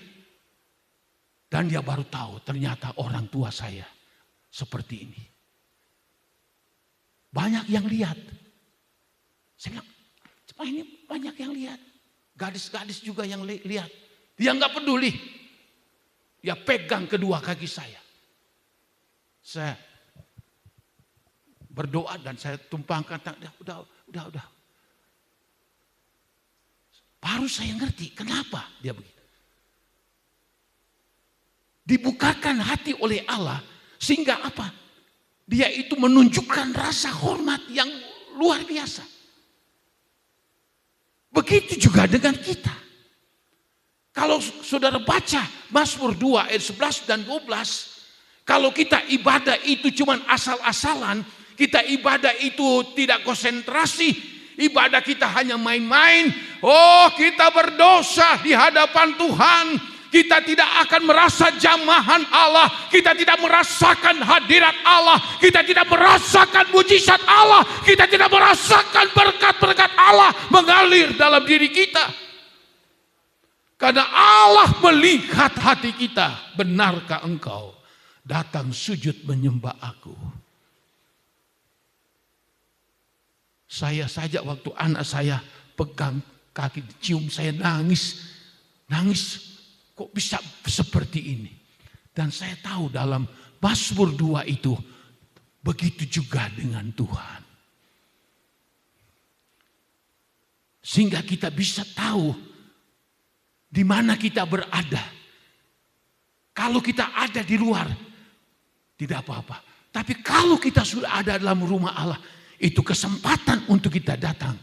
B: Dan dia baru tahu ternyata orang tua saya seperti ini. Banyak yang lihat. Saya bilang, ini banyak yang lihat. Gadis-gadis juga yang lihat. Dia nggak peduli. Dia pegang kedua kaki saya. Saya berdoa dan saya tumpangkan tangan. Udah. Baru saya ngerti kenapa dia begitu. Dibukakan hati oleh Allah sehingga apa? Dia itu menunjukkan rasa hormat yang luar biasa. Begitu juga dengan kita. Kalau saudara baca Mazmur 2 ayat 11 dan 12, kalau kita ibadah itu cuman asal-asalan, kita ibadah itu tidak konsentrasi, ibadah kita hanya main-main, oh kita berdosa di hadapan Tuhan. Kita tidak akan merasa jamahan Allah, kita tidak merasakan hadirat Allah, kita tidak merasakan mujizat Allah, kita tidak merasakan berkat-berkat Allah mengalir dalam diri kita. Karena Allah melihat hati kita, benarkah engkau datang sujud menyembah aku? Saya saja waktu anak saya pegang kaki, cium, saya nangis. Kok bisa seperti ini? Dan saya tahu dalam Mazmur 2 itu begitu juga dengan Tuhan. Sehingga kita bisa tahu di mana kita berada. Kalau kita ada di luar, tidak apa-apa. Tapi kalau kita sudah ada dalam rumah Allah, itu kesempatan untuk kita datang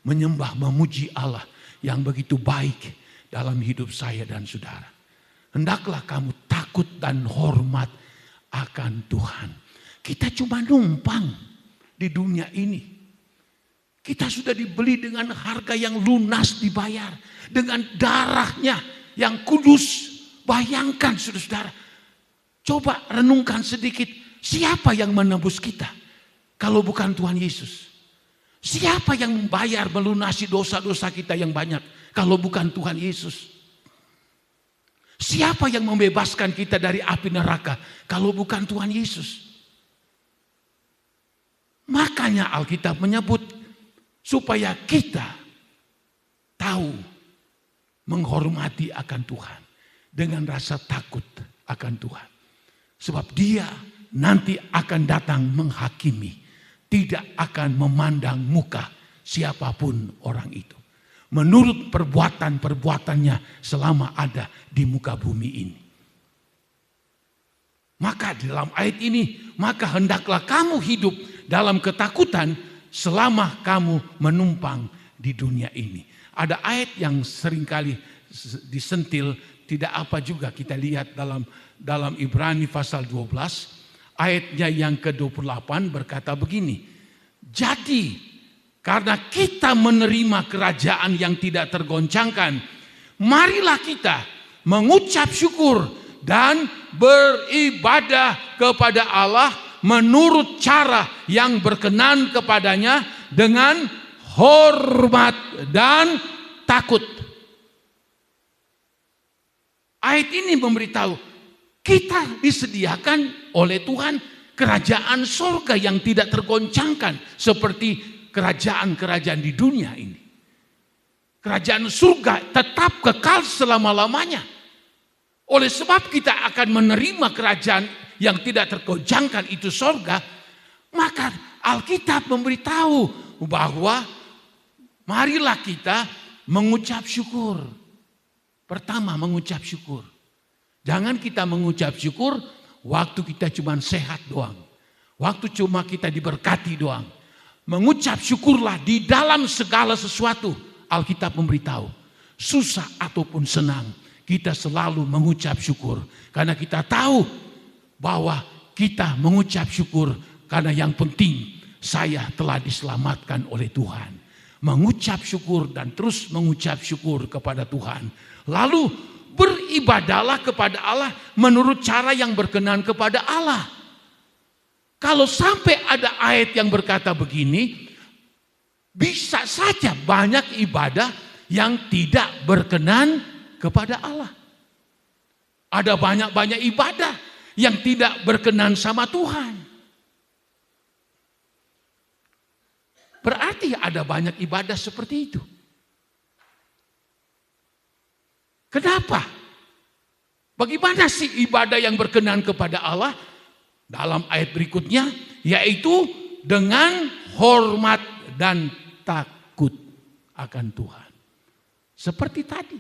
B: menyembah, memuji Allah yang begitu baik dalam hidup saya dan saudara. Hendaklah kamu takut dan hormat akan Tuhan. Kita cuma numpang di dunia ini. Kita sudah dibeli dengan harga yang lunas dibayar. Dengan darahnya yang kudus. Bayangkan saudara-saudara. Coba renungkan sedikit. Siapa yang menebus kita? Kalau bukan Tuhan Yesus. Siapa yang membayar melunasi dosa-dosa kita yang banyak? Kalau bukan Tuhan Yesus. Siapa yang membebaskan kita dari api neraka? Kalau bukan Tuhan Yesus. Makanya Alkitab menyebut supaya kita tahu menghormati akan Tuhan. Dengan rasa takut akan Tuhan. Sebab dia nanti akan datang menghakimi. Tidak akan memandang muka siapapun orang itu. Menurut perbuatan-perbuatannya selama ada di muka bumi ini. Maka di dalam ayat ini, maka hendaklah kamu hidup dalam ketakutan selama kamu menumpang di dunia ini. Ada ayat yang seringkali disentil, tidak apa juga kita lihat dalam Ibrani pasal 12, ayatnya yang ke-28 berkata begini. Jadi karena kita menerima kerajaan yang tidak tergoncangkan, marilah kita mengucap syukur dan beribadah kepada Allah menurut cara yang berkenan kepadanya dengan hormat dan takut. Ayat ini memberitahu kita disediakan oleh Tuhan kerajaan surga yang tidak tergoncangkan seperti kerajaan-kerajaan di dunia ini. Kerajaan surga tetap kekal selama-lamanya. Oleh sebab kita akan menerima kerajaan yang tidak tergoncangkan itu surga, maka Alkitab memberitahu bahwa marilah kita mengucap syukur. Pertama, mengucap syukur. Jangan kita mengucap syukur waktu kita cuma sehat doang. Waktu cuma kita diberkati doang. Mengucap syukurlah di dalam segala sesuatu. Alkitab memberitahu. Susah ataupun senang. Kita selalu mengucap syukur. Karena kita tahu bahwa kita mengucap syukur. Karena yang penting saya telah diselamatkan oleh Tuhan. Mengucap syukur dan terus mengucap syukur kepada Tuhan. Lalu beribadahlah kepada Allah menurut cara yang berkenan kepada Allah. Kalau sampai ada ayat yang berkata begini, bisa saja banyak ibadah yang tidak berkenan kepada Allah. Ada banyak-banyak ibadah yang tidak berkenan sama Tuhan. Berarti ada banyak ibadah seperti itu. Kenapa? Bagaimana sih ibadah yang berkenan kepada Allah? Dalam ayat berikutnya, yaitu dengan hormat dan takut akan Tuhan. Seperti tadi.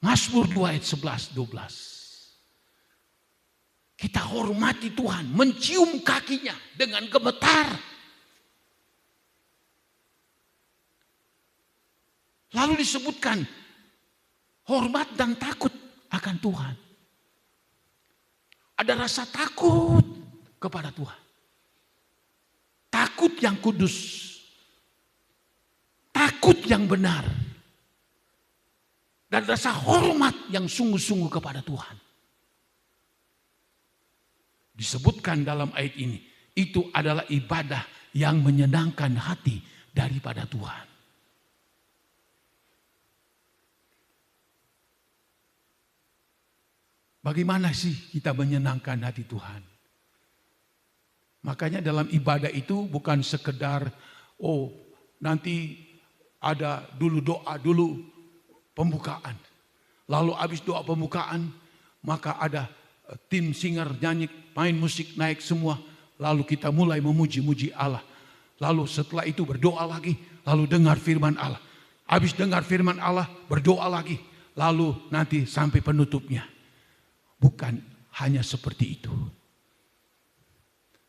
B: Mazmur 2 ayat 11-12. Kita hormati Tuhan, mencium kakinya dengan gemetar. Lalu disebutkan, hormat dan takut akan Tuhan. Ada rasa takut kepada Tuhan. Takut yang kudus. Takut yang benar. Dan rasa hormat yang sungguh-sungguh kepada Tuhan. Disebutkan dalam ayat ini, itu adalah ibadah yang menyenangkan hati daripada Tuhan. Bagaimana sih kita menyenangkan hati Tuhan? Makanya dalam ibadah itu bukan sekedar, nanti ada dulu doa dulu pembukaan. Lalu habis doa pembukaan, maka ada tim singer nyanyi, main musik naik semua. Lalu kita mulai memuji-muji Allah. Lalu setelah itu berdoa lagi, lalu dengar firman Allah. Habis dengar firman Allah, berdoa lagi. Lalu nanti sampai penutupnya. Bukan hanya seperti itu.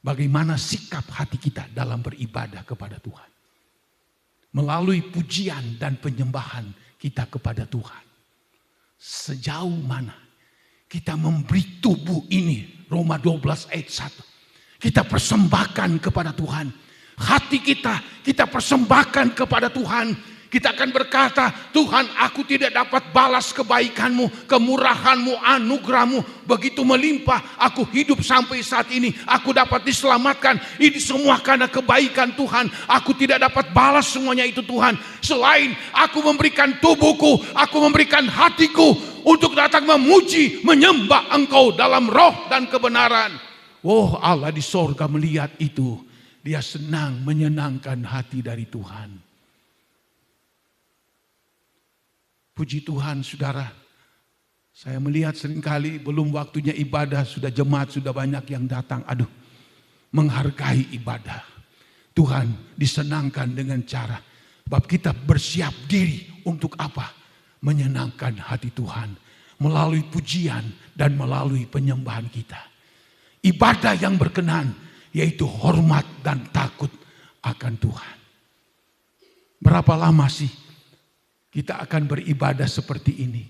B: Bagaimana sikap hati kita dalam beribadah kepada Tuhan. Melalui pujian dan penyembahan kita kepada Tuhan. Sejauh mana kita memberi tubuh ini. Roma 12 ayat 1. Kita persembahkan kepada Tuhan. Hati kita persembahkan kepada Tuhan. Kita akan berkata, Tuhan, aku tidak dapat balas kebaikan-Mu, kemurahan-Mu, anugerah-Mu begitu melimpah. Aku hidup sampai saat ini, aku dapat diselamatkan. Ini semua karena kebaikan Tuhan. Aku tidak dapat balas semuanya itu Tuhan. Selain aku memberikan tubuhku, aku memberikan hatiku untuk datang memuji, menyembah Engkau dalam roh dan kebenaran. Oh, Allah di sorga melihat itu. Dia senang menyenangkan hati dari Tuhan. Puji Tuhan saudara, saya melihat seringkali belum waktunya ibadah, sudah jemaat, sudah banyak yang datang. Aduh, menghargai ibadah. Tuhan disenangkan dengan cara, sebab kita bersiap diri untuk apa? Menyenangkan hati Tuhan. Melalui pujian dan melalui penyembahan kita. Ibadah yang berkenan, yaitu hormat dan takut akan Tuhan. Berapa lama sih kita akan beribadah seperti ini?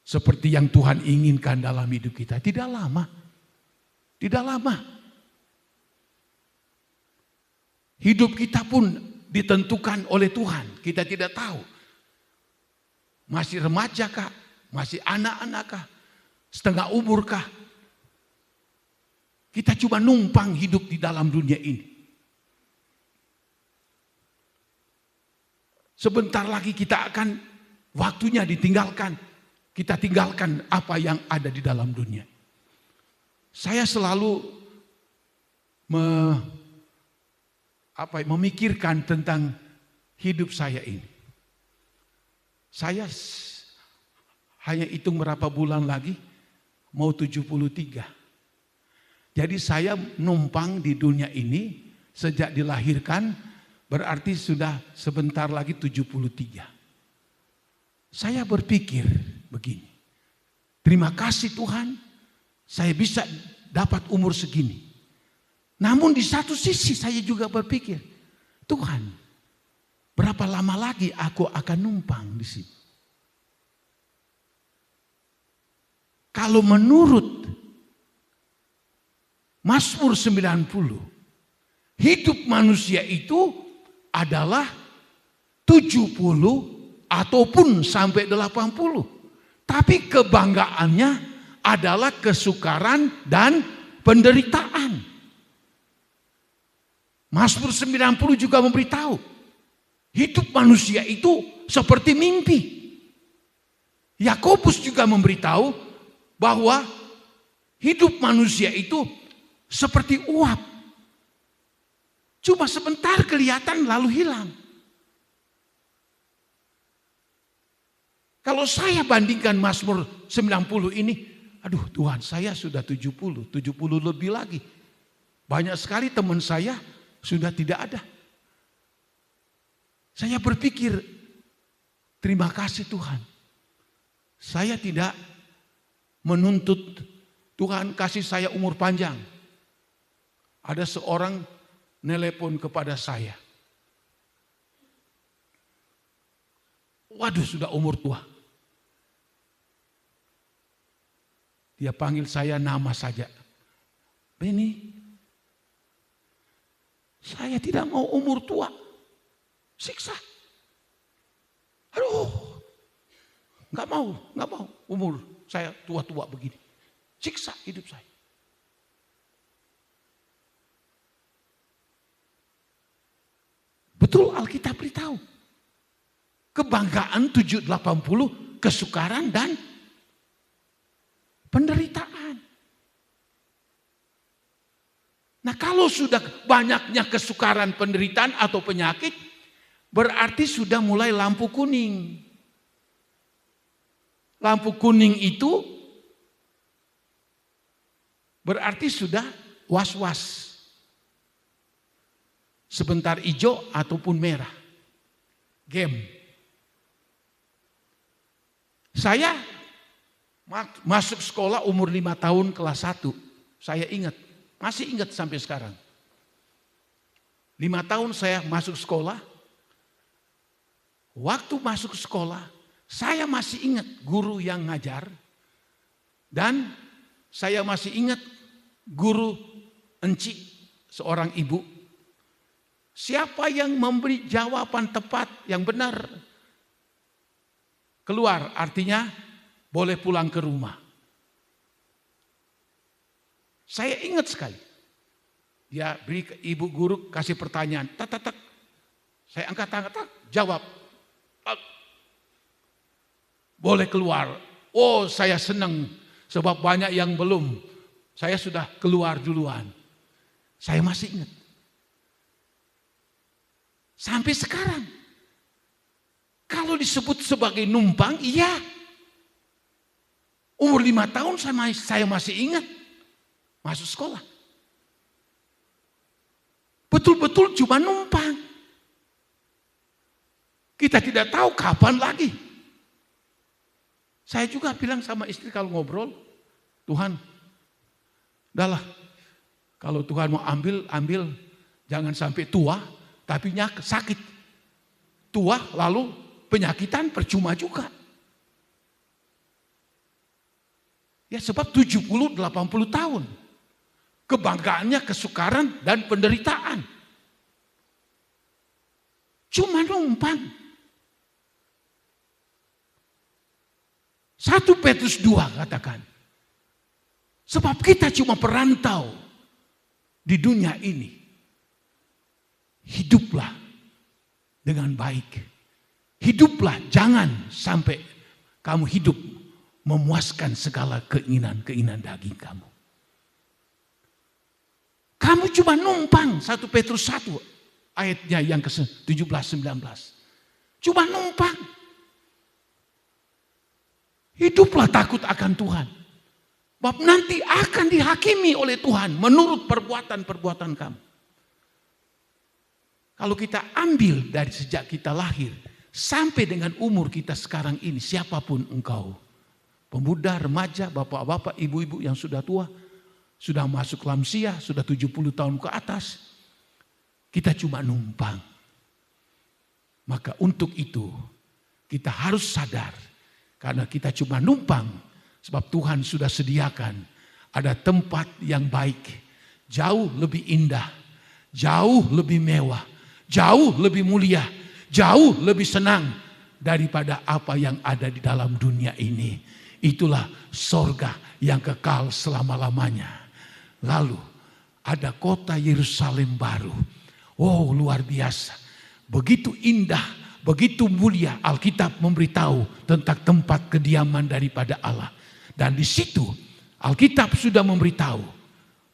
B: Seperti yang Tuhan inginkan dalam hidup kita. Tidak lama. Tidak lama. Hidup kita pun ditentukan oleh Tuhan. Kita tidak tahu. Masih remaja kah? Masih anak-anak kah? Setengah umur kah? Kita cuma numpang hidup di dalam dunia ini. Sebentar lagi kita akan waktunya ditinggalkan. Kita tinggalkan apa yang ada di dalam dunia. Saya selalu memikirkan tentang hidup saya ini. Saya hanya hitung berapa bulan lagi, mau 73. Jadi saya numpang di dunia ini sejak dilahirkan. Berarti sudah sebentar lagi 73. Saya berpikir begini. Terima kasih Tuhan, saya bisa dapat umur segini. Namun di satu sisi saya juga berpikir, Tuhan, berapa lama lagi aku akan numpang di sini? Kalau menurut Mazmur 90, hidup manusia itu adalah 70 ataupun sampai 80. Tapi kebanggaannya adalah kesukaran dan penderitaan. Mazmur 90 juga memberitahu, hidup manusia itu seperti mimpi. Yakobus juga memberitahu bahwa hidup manusia itu seperti uap. Cuma sebentar kelihatan lalu hilang. Kalau saya bandingkan Mazmur 90 ini, aduh Tuhan, saya sudah 70 lebih lagi. Banyak sekali teman saya sudah tidak ada. Saya berpikir, terima kasih Tuhan. Saya tidak menuntut Tuhan kasih saya umur panjang. Ada seorang nelepon kepada saya. Waduh, sudah umur tua. Dia panggil saya nama saja. Benny, saya tidak mau umur tua. Siksa. Aduh, nggak mau umur saya tua-tua begini. Siksa hidup saya. Betul Alkitab beritahu. Kebanggaan 780, kesukaran dan penderitaan. Nah, kalau sudah banyaknya kesukaran, penderitaan atau penyakit, berarti sudah mulai lampu kuning. Lampu kuning itu berarti sudah was-was. Sebentar hijau ataupun merah. Game. Saya masuk sekolah umur 5 tahun kelas 1. Saya ingat, masih ingat sampai sekarang. 5 tahun saya masuk sekolah. Waktu masuk sekolah, saya masih ingat guru yang ngajar. Dan saya masih ingat guru Enci, seorang ibu. Siapa yang memberi jawaban tepat yang benar, keluar, artinya boleh pulang ke rumah. Saya ingat sekali. Dia beri ibu guru kasih pertanyaan, tak. Saya angkat, jawab. Boleh keluar. Oh, saya senang sebab banyak yang belum. Saya sudah keluar duluan. Saya masih ingat. Sampai sekarang. Kalau disebut sebagai numpang, iya. Umur 5 tahun saya masih ingat. Masuk sekolah. Betul-betul cuma numpang. Kita tidak tahu kapan lagi. Saya juga bilang sama istri kalau ngobrol, Tuhan, udahlah. Kalau Tuhan mau ambil, jangan sampai tua. Tapi sakit. Tua lalu penyakitan percuma juga. Ya sebab 70-80 tahun. Kebanggaannya kesukaran dan penderitaan. Cuma numpang. 1 Petrus 2 katakan. Sebab kita cuma perantau di dunia ini. Hiduplah dengan baik. Hiduplah, jangan sampai kamu hidup memuaskan segala keinginan daging kamu. Kamu cuma numpang, 1 Petrus 1 ayatnya yang ke-17-19. Cuma numpang. Hiduplah takut akan Tuhan. Sebab nanti akan dihakimi oleh Tuhan menurut perbuatan-perbuatan kamu. Kalau kita ambil dari sejak kita lahir sampai dengan umur kita sekarang ini, siapapun engkau, pemuda, remaja, bapak-bapak, ibu-ibu yang sudah tua, sudah masuk lansia, sudah 70 tahun ke atas, kita cuma numpang. Maka untuk itu kita harus sadar, karena kita cuma numpang, sebab Tuhan sudah sediakan ada tempat yang baik, jauh lebih indah, jauh lebih mewah, jauh lebih mulia, jauh lebih senang daripada apa yang ada di dalam dunia ini. Itulah sorga yang kekal selama-lamanya. Lalu ada kota Yerusalem baru. Oh, luar biasa. Begitu indah, begitu mulia. Alkitab memberitahu tentang tempat kediaman daripada Allah. Dan di situ Alkitab sudah memberitahu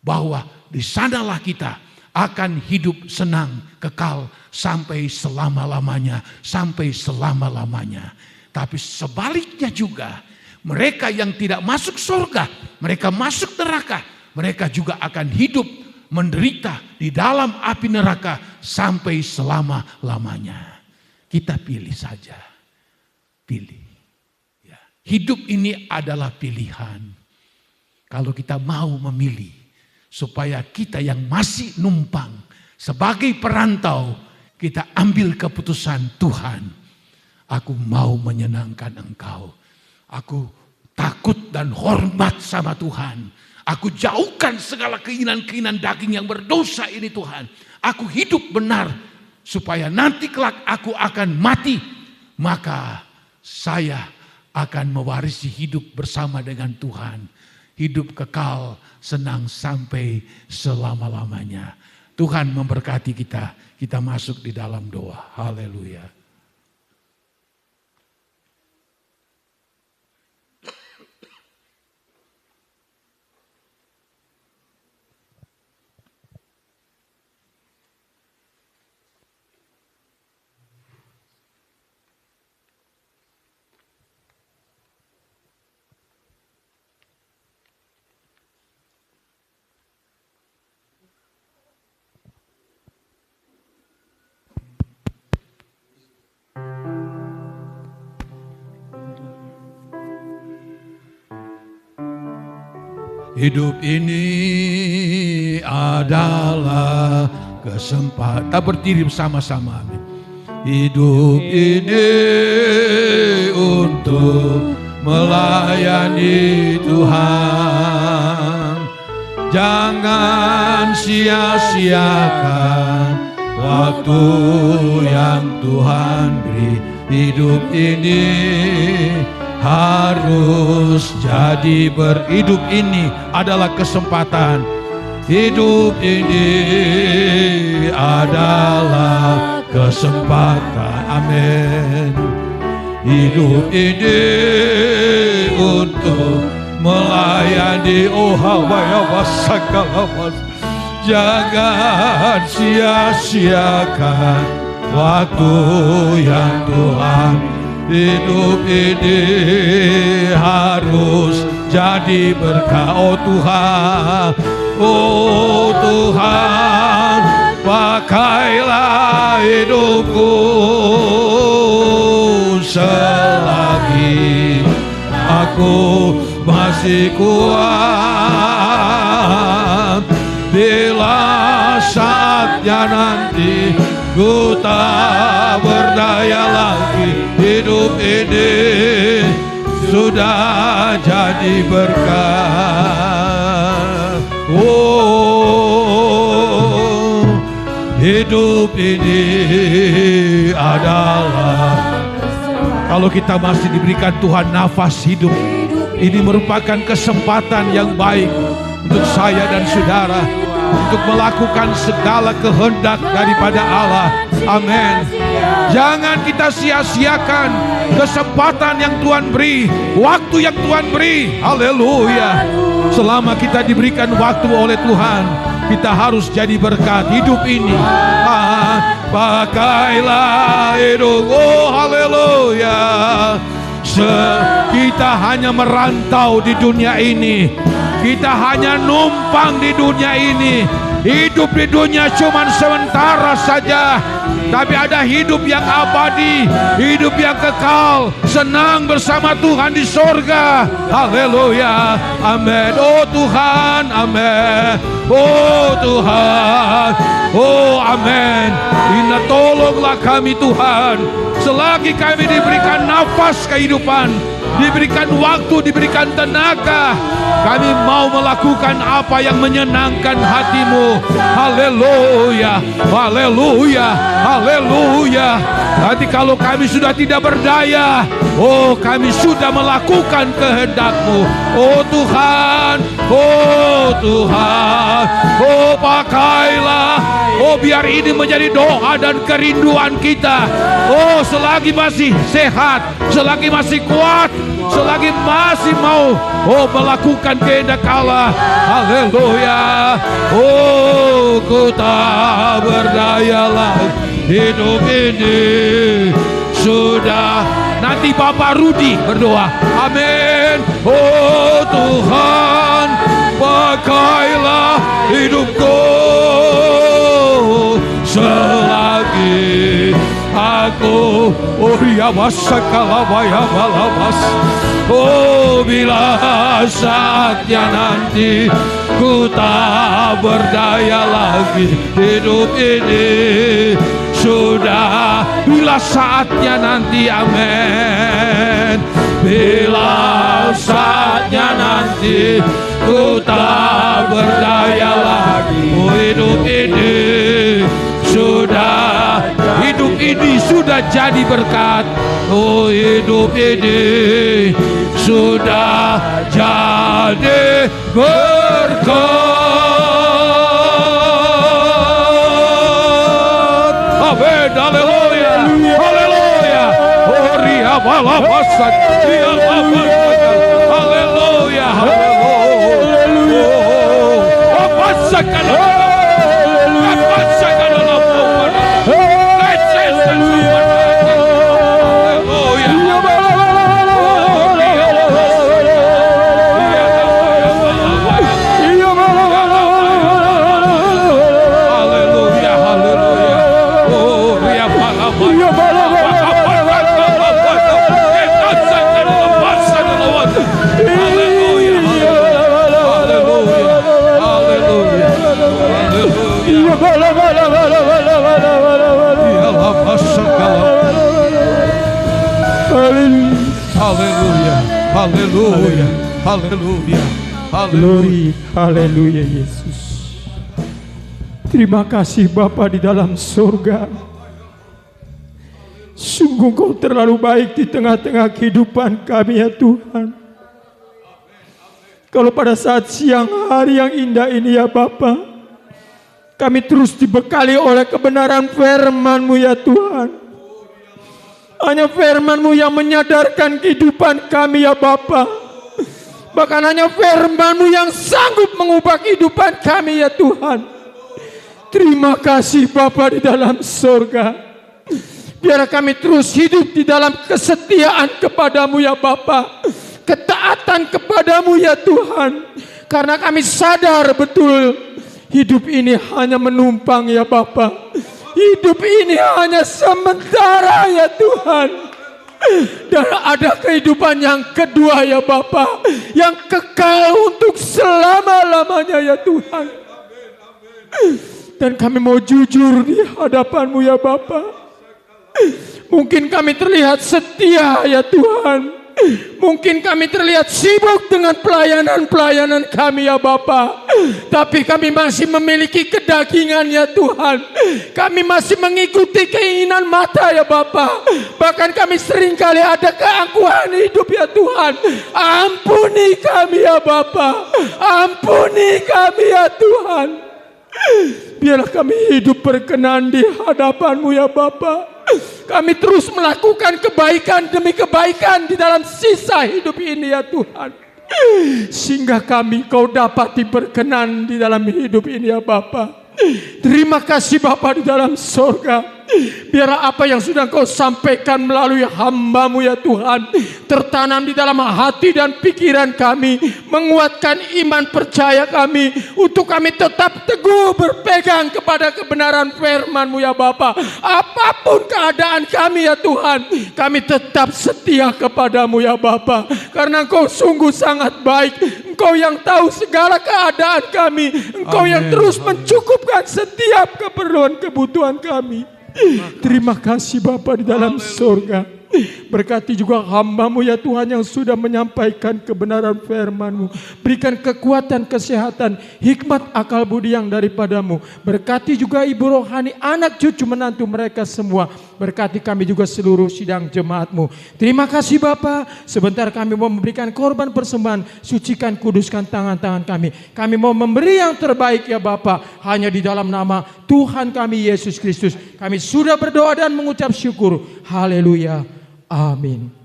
B: bahwa di sanalah kita akan hidup senang, kekal, sampai selama-lamanya. Sampai selama-lamanya. Tapi sebaliknya juga, mereka yang tidak masuk surga, mereka masuk neraka, mereka juga akan hidup menderita di dalam api neraka sampai selama-lamanya. Kita pilih saja. Pilih. Ya. Hidup ini adalah pilihan. Kalau kita mau memilih, supaya kita yang masih numpang sebagai perantau, kita ambil keputusan, Tuhan, aku mau menyenangkan Engkau. Aku takut dan hormat sama Tuhan. Aku jauhkan segala keinginan-keinginan daging yang berdosa ini Tuhan. Aku hidup benar supaya nanti kelak aku akan mati. Maka saya akan mewarisi hidup bersama dengan Tuhan. Hidup kekal, senang sampai selama-lamanya. Tuhan memberkati kita. Kita masuk di dalam doa. Haleluya. Hidup ini adalah kesempatan. Kita berdiri bersama-sama. Amin. Hidup ini untuk melayani Tuhan. Jangan sia-siakan waktu yang Tuhan beri. Hidup ini harus jadi hidup ini adalah kesempatan. Hidup ini adalah kesempatan. Amin. Hidup ini untuk melayani. Oh hawaya wasakalawas. Jangan sia-siakan waktu yang Tuhan. Hidup ini harus jadi berkah. Oh Tuhan, oh Tuhan, pakailah hidupku selagi aku masih kuat. Bila saatnya nanti ku tak berdaya lagi, hidup ini sudah jadi berkah. Oh, hidup ini adalah, kalau kita masih diberikan Tuhan nafas hidup, ini merupakan kesempatan yang baik untuk saya dan saudara untuk melakukan segala kehendak daripada Allah. Amin. Jangan kita sia-siakan kesempatan yang Tuhan beri, waktu yang Tuhan beri. Haleluya. Selama kita diberikan waktu oleh Tuhan, kita harus jadi berkat hidup ini. Pakailah hidup. Oh haleluya. Kita hanya merantau di dunia ini. Kita hanya numpang di dunia ini. Hidup di dunia cuma sementara saja, tapi ada hidup yang abadi, hidup yang kekal, senang bersama Tuhan di sorga. Haleluya. Amin. Oh Tuhan, amin. Oh Tuhan, oh amin. Inna tolonglah kami Tuhan. Selagi kami diberikan nafas kehidupan, diberikan waktu, diberikan tenaga, kami mau melakukan apa yang menyenangkan hatimu. Haleluya, haleluya, haleluya. Nanti kalau kami sudah tidak berdaya, oh kami sudah melakukan kehendak-Mu. Oh Tuhan, oh Tuhan, oh pakailah. Oh biar ini menjadi doa dan kerinduan kita. Oh selagi masih sehat, selagi masih kuat, selagi masih mau melakukan kehendak Allah. Haleluya. Oh ku tak berdaya lagi, hidup ini sudah. Nanti Bapak Rudi berdoa. Amin. Oh Tuhan, pakailah hidupku selagi aku bila saatnya nanti ku tak berdaya lagi, hidup ini sudah bila saatnya nanti. Amin. bila saatnya nanti ku tak berdaya lagi. Hidup ini sudah jadi berkat. Oh, hidup ini sudah jadi berkat. Amin, haleluya, haleluya. Oh, ria bala basak, ria bala haleluya, haleluya. Oh, basakan, basakan dalam haleluya, haleluya, haleluya,
D: Glory, haleluya Yesus. Terima kasih Bapa di dalam surga. Sungguh Kau terlalu baik di tengah-tengah kehidupan kami ya Tuhan. Kalau pada saat siang hari yang indah ini ya Bapa, kami terus dibekali oleh kebenaran firman-Mu ya Tuhan. Hanya firman-Mu yang menyadarkan kehidupan kami ya Bapa. Bahkan hanya firman-Mu yang sanggup mengubah kehidupan kami ya Tuhan. Terima kasih Bapa di dalam surga. Biar kami terus hidup di dalam kesetiaan kepadamu ya Bapa. Ketaatan kepadamu ya Tuhan. Karena kami sadar betul hidup ini hanya menumpang ya Bapa. Hidup ini hanya sementara ya Tuhan. Dan ada kehidupan yang kedua ya Bapa, yang kekal untuk selama-lamanya ya Tuhan. Dan kami mau jujur di hadapan-Mu ya Bapa. Mungkin kami terlihat setia ya Tuhan. Mungkin kami terlihat sibuk dengan pelayanan-pelayanan kami ya Bapa. Tapi kami masih memiliki kedagingan ya Tuhan. Kami masih mengikuti keinginan mata ya Bapa. Bahkan kami seringkali ada keangkuhan hidup ya Tuhan. Ampuni kami ya Bapa. Ampuni kami ya Tuhan. Biarlah kami hidup berkenan di hadapan-Mu ya Bapa. Kami terus melakukan kebaikan demi kebaikan di dalam sisa hidup ini ya Tuhan. Sehingga kami Kau dapat diberkenan di dalam hidup ini ya Bapa. Terima kasih Bapa di dalam surga. Biarlah apa yang sudah Kau sampaikan melalui hamba-Mu ya Tuhan tertanam di dalam hati dan pikiran kami, menguatkan iman percaya kami untuk kami tetap teguh berpegang kepada kebenaran firman-Mu ya Bapa. Apapun keadaan kami ya Tuhan, kami tetap setia kepadamu ya Bapa. Karena Engkau sungguh sangat baik. Engkau yang tahu segala keadaan kami. Engkau yang terus mencukupkan setiap keperluan kebutuhan kami. Terima kasih Bapa di dalam surga. Berkati juga hamba-Mu ya Tuhan yang sudah menyampaikan kebenaran firman-Mu. Berikan kekuatan, kesehatan, hikmat, akal budi yang daripada-Mu. Berkati juga ibu rohani, anak cucu menantu mereka semua. Berkati kami juga seluruh sidang jemaat-Mu. Terima kasih Bapa. Sebentar kami mau memberikan korban persembahan. Sucikan, kuduskan tangan-tangan kami. Kami mau memberi yang terbaik ya Bapa. Hanya di dalam nama Tuhan kami Yesus Kristus. Kami sudah berdoa dan mengucap syukur. Haleluya. Amin.